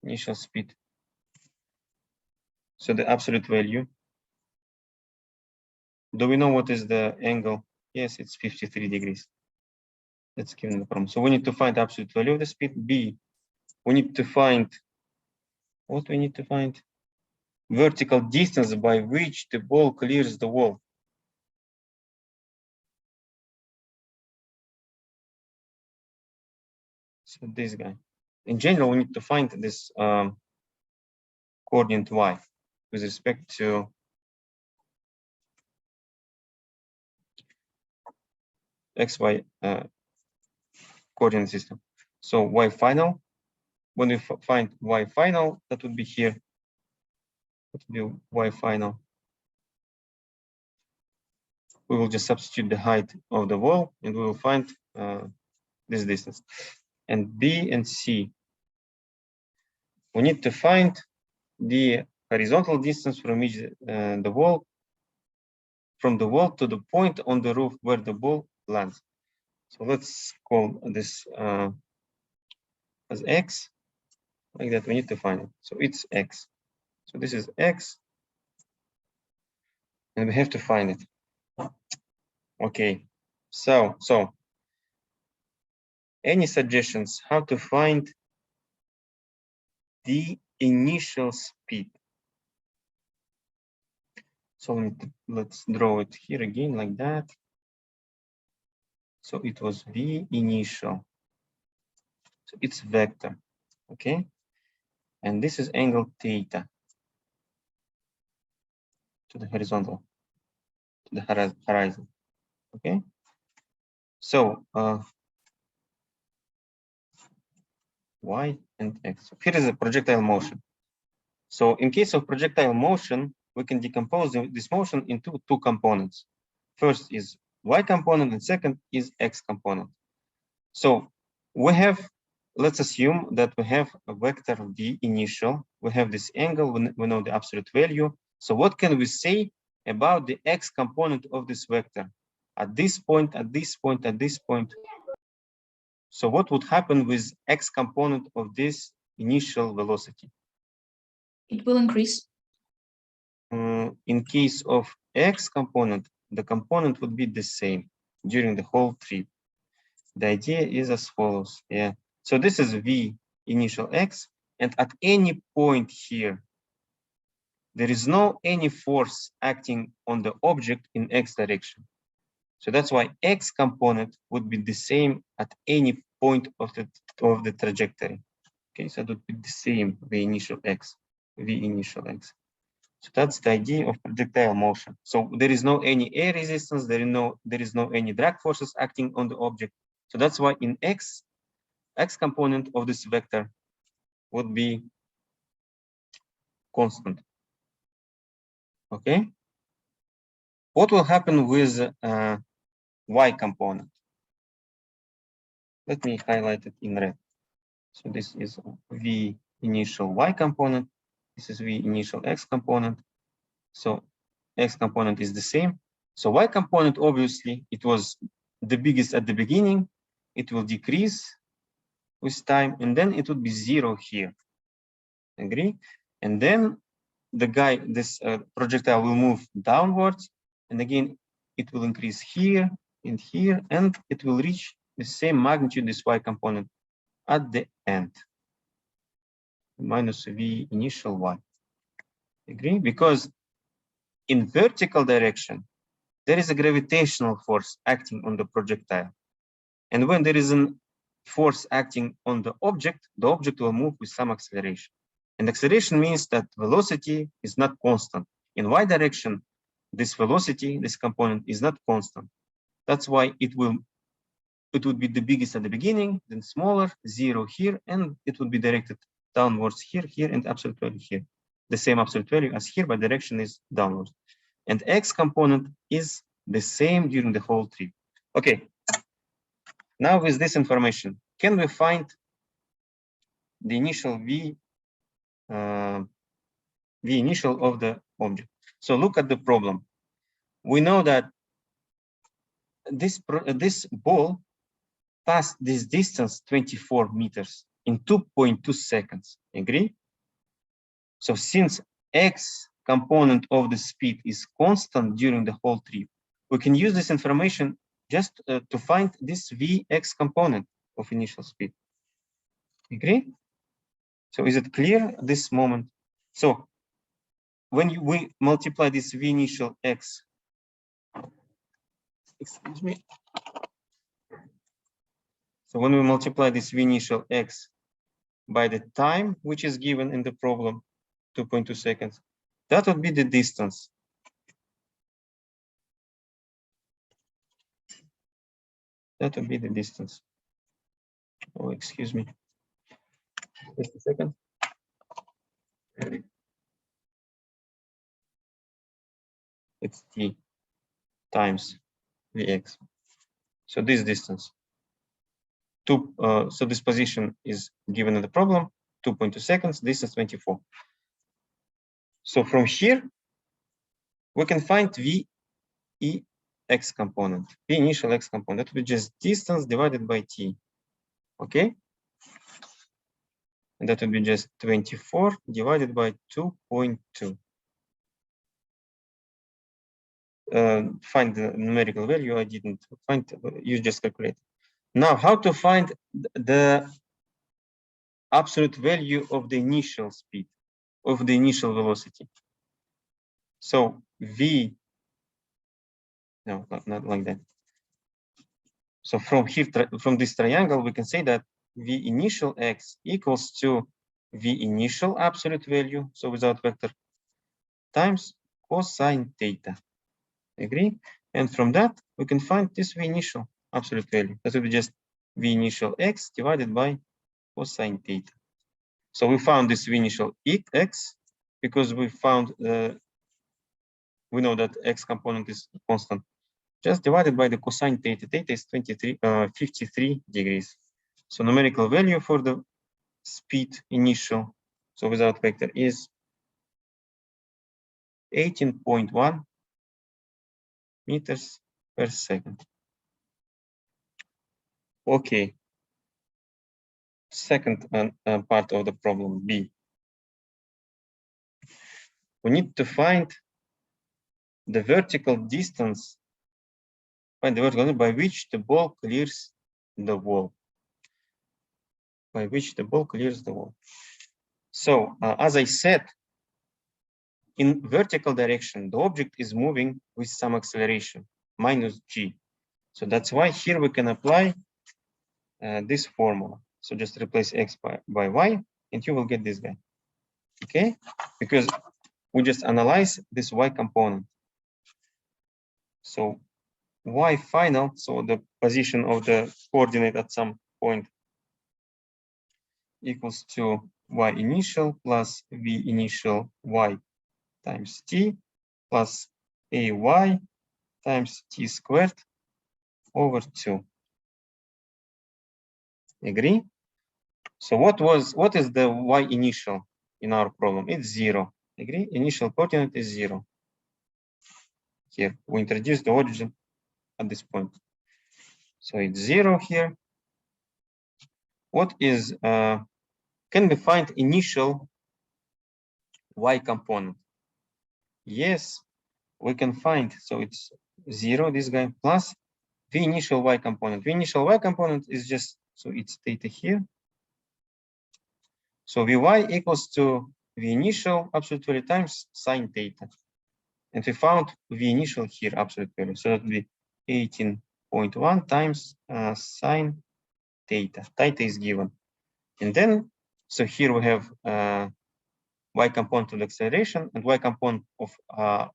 initial speed. So the absolute value. Do we know what is the angle? Yes, it's 53 degrees. That's given the problem. So we need to find the absolute value of the speed. B, we need to find, what we need to find? Vertical distance by which the ball clears the wall. So this guy. In general, we need to find this coordinate y with respect to xy coordinate system. So y final, when we find y final, that would be here. That would be y final. We will just substitute the height of the wall, and we will find this distance. And B and C, we need to find the horizontal distance from each the wall to the point on the roof where the ball lands. So let's call this as x, like that. We need to find it. So it's x. So this is x, and we have to find it. Okay. So any suggestions how to find the initial speed. So let's draw it here again like that. So it was v initial. So it's vector, okay? And this is angle theta to the horizontal, to the horizon, okay? So y and x. So here is a projectile motion. So in case of projectile motion, we can decompose this motion into two components. First is y component and second is x component. So we have, let's assume that we have a vector v initial. We have this angle, we know the absolute value. So what can we say about the x component of this vector? At this point, at this point, at this point. So what would happen with x component of this initial velocity? It will increase. In case of x component, the component would be the same during the whole trip. The idea is as follows. Yeah. So this is v initial x, and at any point here, there is no any force acting on the object in x direction. So that's why x component would be the same at any point of the trajectory. Okay, so it would be the same v initial x. So that's the idea of projectile motion. So there is no any air resistance, there is no any drag forces acting on the object. So that's why in x component of this vector would be constant. Okay. What will happen with y component? Let me highlight it in red. So this is v initial y component. This is v initial x component. So x component is the same. So y component, obviously, it was the biggest at the beginning. It will decrease with time, and then it would be 0 here. Agree? And then this projectile will move downwards, and again, it will increase here and here, and it will reach the same magnitude, this y component, at the end, minus v initial y. Agree? Because in vertical direction, there is a gravitational force acting on the projectile. And when there is a force acting on the object will move with some acceleration. And acceleration means that velocity is not constant. In y direction, this velocity, this component is not constant. That's why it would be the biggest at the beginning, then smaller, 0 here, and it would be directed downwards here, and absolute value here. The same absolute value as here, but direction is downwards. And x component is the same during the whole trip. Okay. Now with this information, can we find the initial v initial of the object? So look at the problem. We know that this ball passed this distance 24 meters in 2.2 seconds. Agree? So since x component of the speed is constant during the whole trip, we can use this information just to find this vx component of initial speed. Agree? So is it clear at this moment? So when we multiply this v initial x, excuse me. So when we multiply this v initial x by the time which is given in the problem, 2.2 seconds, that would be the distance. That would be the distance. Oh, excuse me. Just a second. It's t times vx. So this distance. So this position is given in the problem, 2.2 seconds. This is 24. So from here, we can find v e x component, v initial x component, which is distance divided by t. Okay. And that would be just 24 divided by 2.2. Find the numerical value. I didn't find, you just calculate. Now, how to find the absolute value of the initial speed, of the initial velocity. So V, no, not like that. So from here, from this triangle, we can say that V initial x equals to V initial absolute value, so without vector, times cosine theta. Agree? And from that, we can find this V initial absolute value. That will be just V initial x divided by cosine theta. So we found this V initial x because we found, we know that x component is constant. Just divided by the cosine theta. Theta is 53 degrees. So numerical value for the speed initial, so without vector, is 18.1 meters per second. Okay. Second part of the problem, B. We need to find the vertical distance, find the vertical by which the ball clears the wall. By which the ball clears the wall. So, as I said, in vertical direction, the object is moving with some acceleration, minus g. So that's why here we can apply this formula. So just replace x by y, and you will get this guy. Okay, because we just analyze this y component. So y final, so the position of the coordinate at some point, equals to y initial plus v initial y times t plus ay times t squared over 2. Agree? So what is the y initial in our problem? It's 0. Agree? Initial coordinate is 0. Here we introduce the origin at this point. So it's 0 here. What is can we find initial y component? Yes, we can find. So it's 0, this guy, plus v initial y component. V initial y component is just, so it's theta here. So Vy equals to V initial absolute value times sine theta. And we found V initial here absolute value. So that would be 18.1 times sine theta. Theta is given. And then, so here we have y component of the acceleration and y component of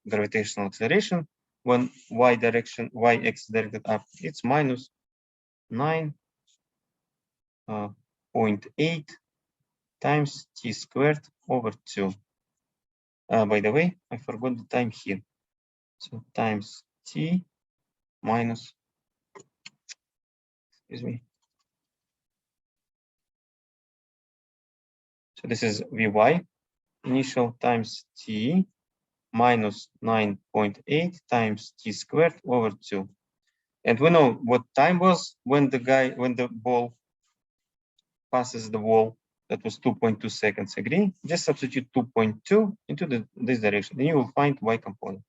gravitational acceleration. When y direction, yx directed up, it's minus 9.8 times t squared over 2. By the way, I forgot the time here. So times t minus, excuse me. So this is Vy initial times t minus 9.8 times t squared over 2. And we know what time was when the ball passes the wall. That was 2.2 seconds. Agree? Just substitute 2.2 into this direction, and you will find y component.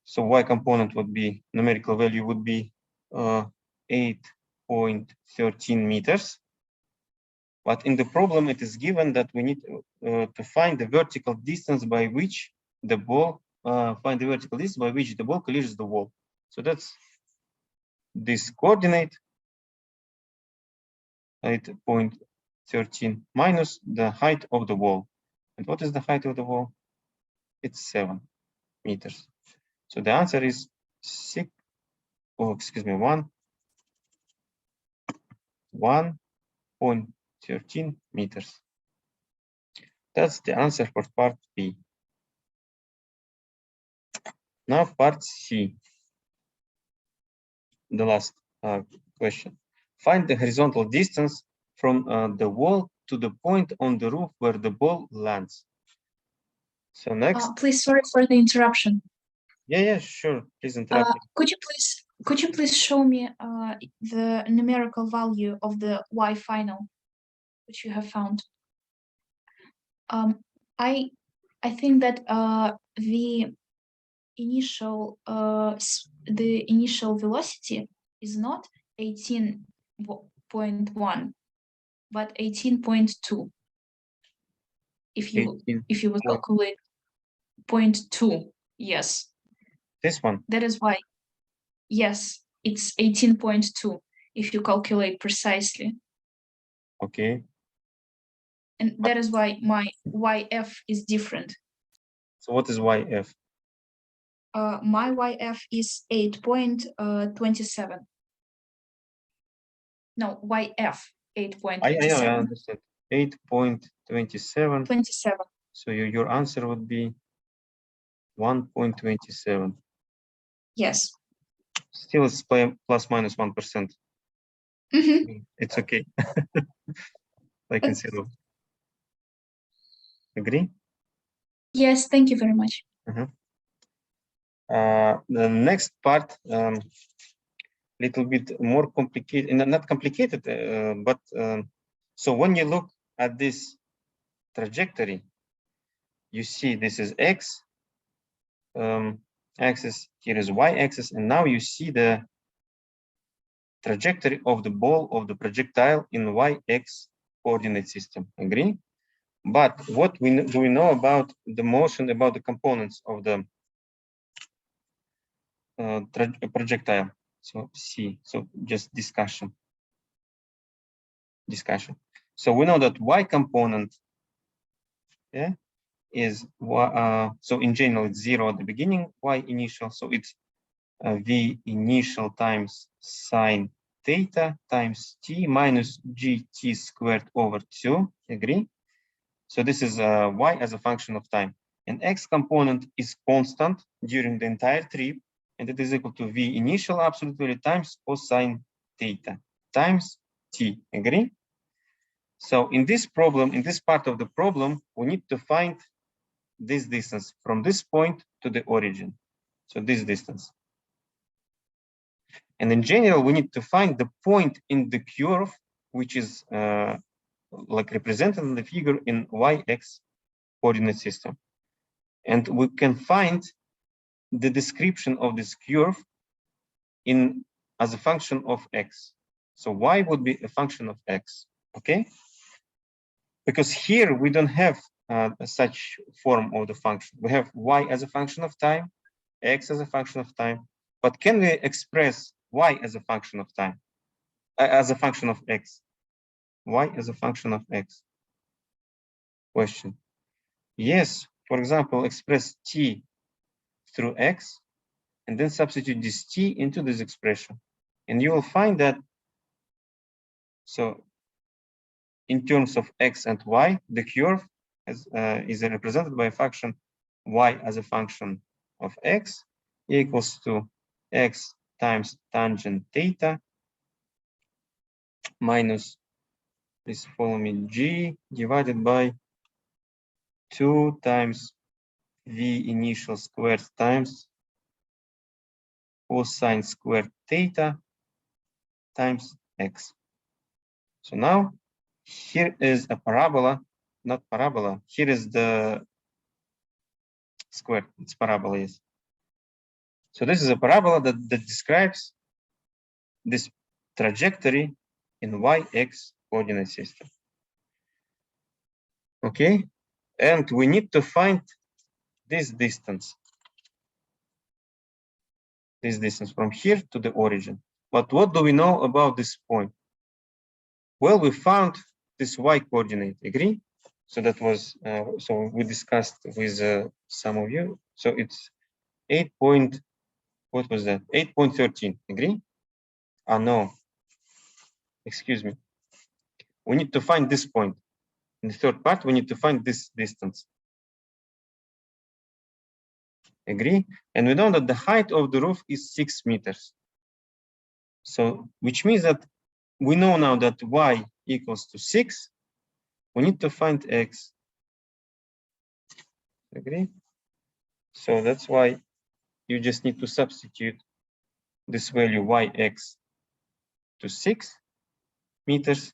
So y component would be, numerical value would be 8.13 meters. But in the problem, it is given that we need to find the vertical distance by which the ball, clears the wall. So that's this coordinate, 8.13 minus the height of the wall. And what is the height of the wall? It's 7 meters. So the answer is 1.13 meters. That's the answer for part B. Now part C, the last question. Find the horizontal distance from the wall to the point on the roof where the ball lands. So next. Please, sorry for the interruption. Yeah, sure. Please interrupt me. Could you please show me the numerical value of the y final, which you have found? I think that the initial velocity is not 18. 18.1, but 18.2. If you 18. would calculate 0.2, yes. This one. That is why, yes, it's 18.2 if you calculate precisely. Okay. And that is why my YF is different. So what is YF? My YF is 8.27. No, YF, 8.27. I know, I understand. 8.27. 27. So your answer would be 1.27. Yes. Still, it's plus minus 1%. Mhm. It's okay. I consider. Agree? Yes, thank you very much. The next part, little bit more complicated, not complicated, but so when you look at this trajectory, you see this is X axis, here is Y axis, and now you see the trajectory of the ball of the projectile in YX coordinate system. Agree? But what do we know about the motion, about the components of the projectile? So C. So just discussion. So we know that Y component, yeah, is so in general it's 0 at the beginning, Y initial. So it's V initial times sine theta times T minus GT squared over 2. Agree? So this is Y as a function of time. And X component is constant during the entire trip, and it is equal to V initial absolute value times cosine theta times T. Agree? So in this problem, in this part of the problem, we need to find this distance from this point to the origin. So this distance. And in general, we need to find the point in the curve, which is like represented in the figure in YX coordinate system. And we can find the description of this curve as a function of X. So Y would be a function of X, okay? Because here we don't have such form of the function. We have Y as a function of time, X as a function of time, but can we express Y as a function of time, as a function of X? Y as a function of X? Question. Yes, for example, express T through X and then substitute this T into this expression. And you will find that, so in terms of X and Y, the curve is represented by a function Y as a function of X equals to X times tangent theta minus, please follow me, G divided by 2 times V initial squared times cosine squared theta times X. So now here is a parabola, not parabola. Here is the square, it's parabola, yes. So this is a parabola that describes this trajectory in YX coordinate system. Okay, and we need to find this distance from here to the origin. But what do we know about this point? Well, we found this Y coordinate, agree? So that was, so we discussed with some of you. So it's 8 point, what was that? 8.13, agree? Ah, no, excuse me. We need to find this point. In the third part, we need to find this distance. Agree? And we know that the height of the roof is 6 meters. So, which means that we know now that Y equals to 6. We need to find X. Agree? So that's why you just need to substitute this value YX to 6 meters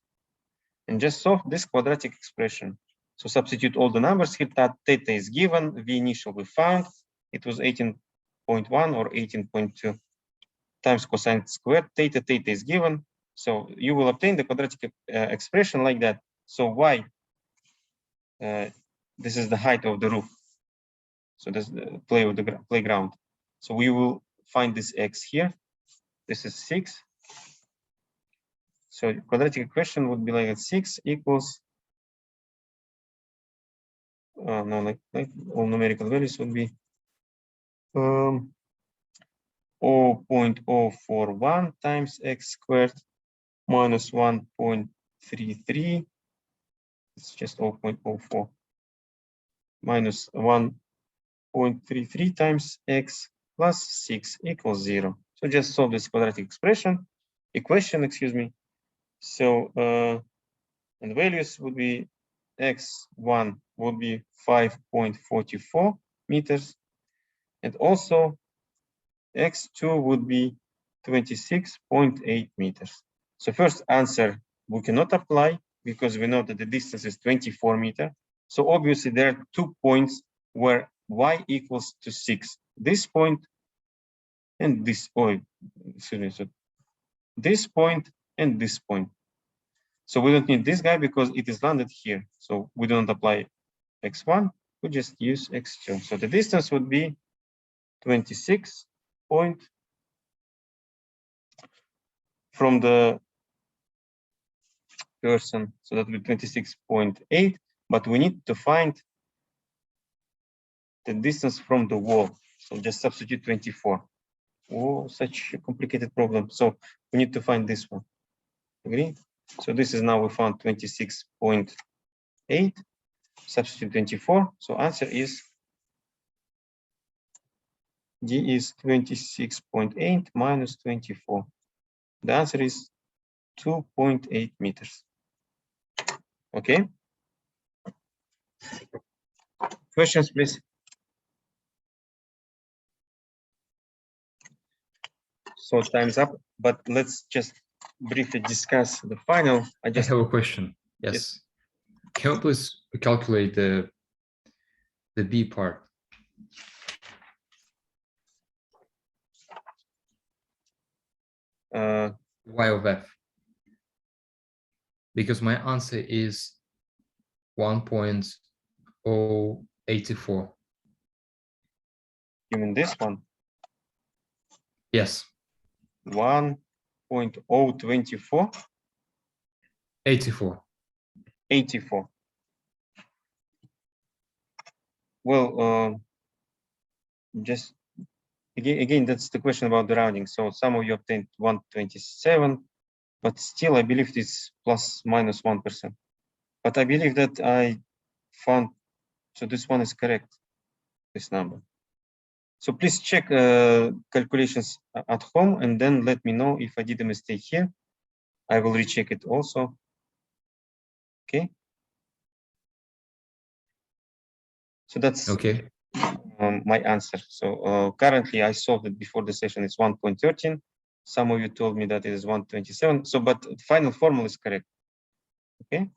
and just solve this quadratic expression. So substitute all the numbers here. That theta is given, V initial we found. It was 18.1 or 18.2 times cosine squared theta. Theta is given. So you will obtain the quadratic expression like that. So y, this is the height of the roof. So that's the playground. So we will find this x here. This is 6. So quadratic equation would be like 6 equals, no, like all numerical values would be 0.041 times x squared minus 1.33. It's just 0.04 minus 1.33 times x plus 6 equals 0. So just solve this quadratic equation, excuse me. So and values would be x1 would be 5.44 meters, and also x2 would be 26.8 meters. So first answer we cannot apply because we know that the distance is 24 meters. So obviously there are 2 points where y equals to 6. This point and this point, excuse me, so this point and this point. So we don't need this guy because it is landed here. So we don't apply x1, we just use x2. So the distance would be 26 point from the person. So that would be 26.8, but we need to find the distance from the wall. So just substitute 24. Oh, such a complicated problem. So we need to find this one. Agree? So this is now we found 26.8, substitute 24. So answer is D is 26.8 minus 24. The answer is 2.8 meters. Okay. Questions, please. So time's up, but let's just briefly discuss the final. I have a question. Yes. Can you please calculate the B part? Y of f. Because my answer is 1.084. You mean this one? Yes. 1.024? 84. 84. Well, just again, that's the question about the rounding. So some of you obtained 127, but still I believe it's plus minus 1%. But I believe that I found, so this one is correct, this number. So please check calculations at home and then let me know if I did a mistake here. I will recheck it also. Okay. So that's okay. My answer. So currently I solved it before the session. It's 1.13. Some of you told me that it is 127. So, but the final formula is correct. Okay.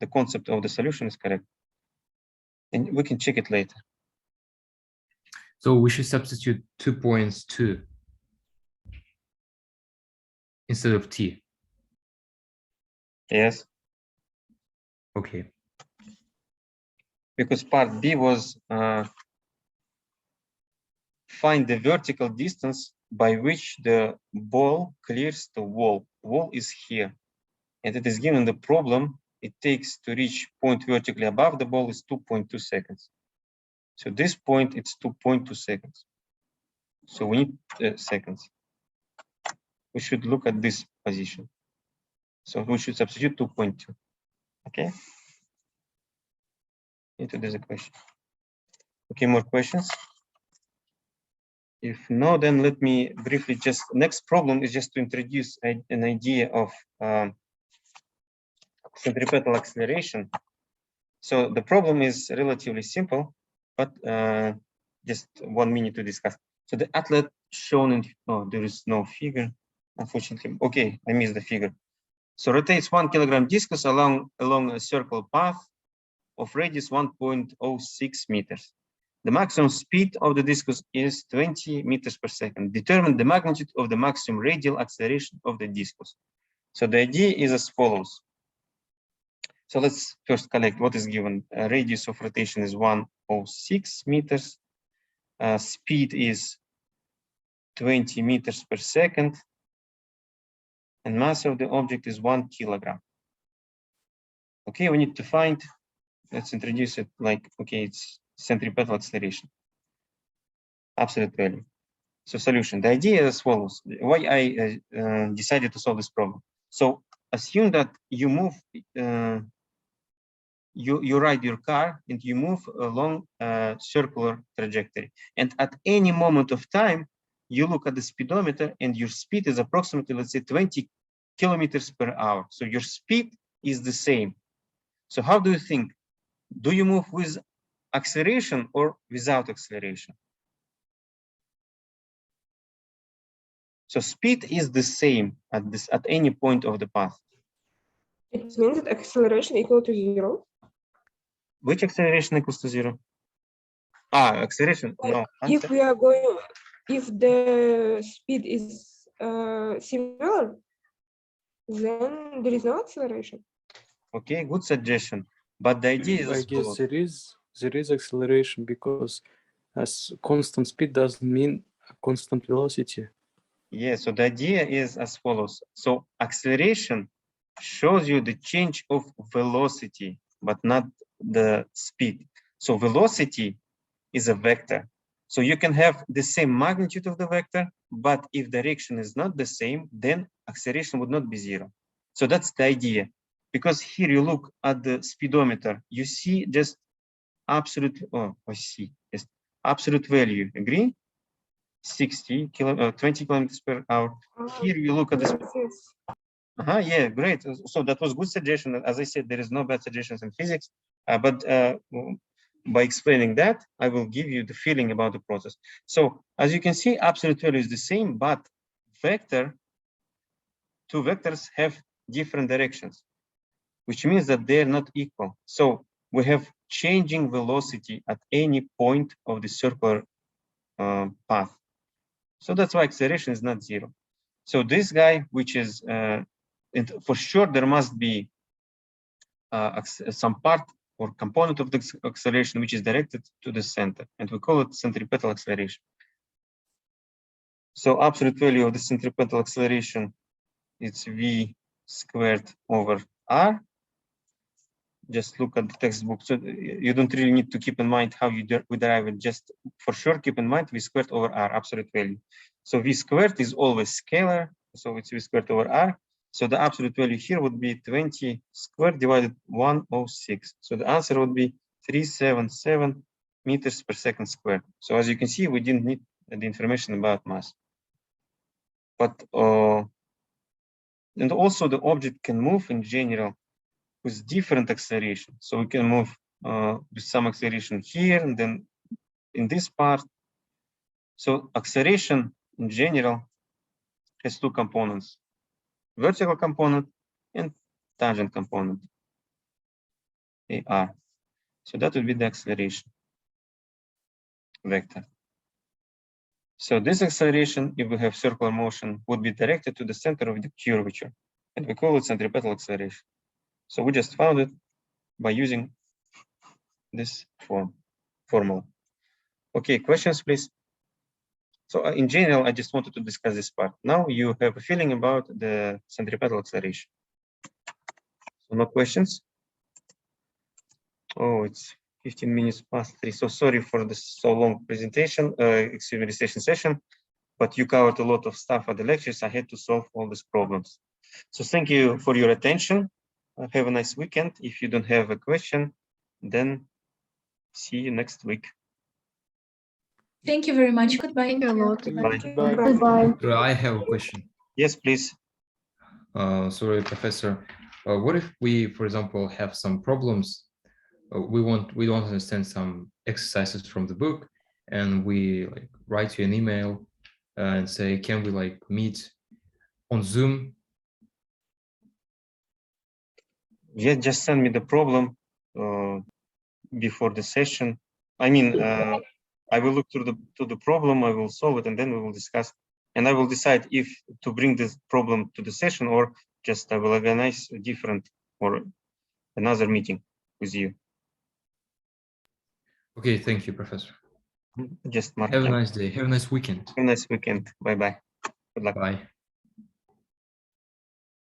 The concept of the solution is correct. And we can check it later. So we should substitute 2.2 instead of t. Yes. Okay. Because part B was find the vertical distance by which the ball clears the wall. Wall is here. And it is given the problem it takes to reach point vertically above the ball is 2.2 seconds. So this point, it's 2.2 seconds. So we need seconds. We should look at this position. So we should substitute 2.2. Okay. Into this equation. Okay, more questions? If no, then let me briefly just, next problem is just to introduce an idea of centripetal acceleration. So the problem is relatively simple, but just 1 minute to discuss. So the athlete shown in, oh, there is no figure, unfortunately. Okay, I missed the figure. So rotates 1 kilogram discus along a circle path of radius 1.06 meters. The maximum speed of the discus is 20 meters per second. Determine the magnitude of the maximum radial acceleration of the discus. So the idea is as follows. So let's first collect what is given. Radius of rotation is 106 meters. Speed is 20 meters per second. And mass of the object is 1 kilogram. Okay, we need to find, let's introduce it like, okay, it's centripetal acceleration. Absolute value. So solution, the idea is as follows. Why I decided to solve this problem. So assume that you move, you ride your car and you move along a circular trajectory. And at any moment of time, you look at the speedometer and your speed is approximately, let's say 20 kilometers per hour. So your speed is the same. So how do you think? Do you move with acceleration or without acceleration? So speed is the same at any point of the path. It means that acceleration equal to 0. Which acceleration equals to 0? Acceleration. No. If Answer. we are going, if the speed is similar, then there is no acceleration. Okay, good suggestion. But the idea is I as guess follows. there is acceleration because as constant speed doesn't mean a constant velocity. Yeah, so the idea is as follows. So acceleration shows you the change of velocity, but not the speed. So velocity is a vector. So you can have the same magnitude of the vector, but if direction is not the same, then acceleration would not be 0. So that's the idea. Because here you look at the speedometer, you see just absolute, just absolute value, agree? 20 kilometers per hour. Here you look at the Yes. yeah, great. So that was good suggestion. As I said, there is no bad suggestions in physics, but by explaining that, I will give you the feeling about the process. So as you can see, absolute value is the same, but two vectors have different directions, which means that they're not equal. So we have changing velocity at any point of the circular path. So that's why acceleration is not 0. So this guy, which is, and for sure, there must be some part or component of the acceleration which is directed to the center, and we call it centripetal acceleration. So absolute value of the centripetal acceleration, it's v squared over r. Just look at the textbook. So you don't really need to keep in mind how we derive it. Just for sure, keep in mind v squared over r, absolute value. So v squared is always scalar, so it's v squared over r. So the absolute value here would be 20 squared divided 106. So the answer would be 377 meters per second squared. So as you can see, we didn't need the information about mass. But and also the object can move in general with different acceleration. So we can move with some acceleration here and then in this part. So acceleration in general has two components: vertical component and tangent component, AR. So that would be the acceleration vector. So this acceleration, if we have circular motion, would be directed to the center of the curvature, and we call it centripetal acceleration. So we just found it by using this formula. Okay, questions, please. So in general, I just wanted to discuss this part. Now you have a feeling about the centripetal acceleration. So no questions? Oh, it's 15 minutes past 3. So sorry for this so long presentation, excuse me, recitation session, but you covered a lot of stuff at the lectures. I had to solve all these problems. So thank you for your attention. Have a nice weekend. If you don't have a question, then see you next week. Thank you very much. Goodbye. Thank you a lot. Bye. I have a question. Yes, please. Sorry, Professor. What if we, for example, have some problems? We don't understand some exercises from the book, and we like write you an email and say, can we like meet on Zoom? Yeah, just send me the problem before the session. I mean, I will look to the problem, I will solve it, and then we will discuss. And I will decide if to bring this problem to the session or just I will organize a different or another meeting with you. Okay, thank you, Professor. Just Mark. Have a nice day. Have a nice weekend. Have a nice weekend. Bye bye. Good luck. Bye.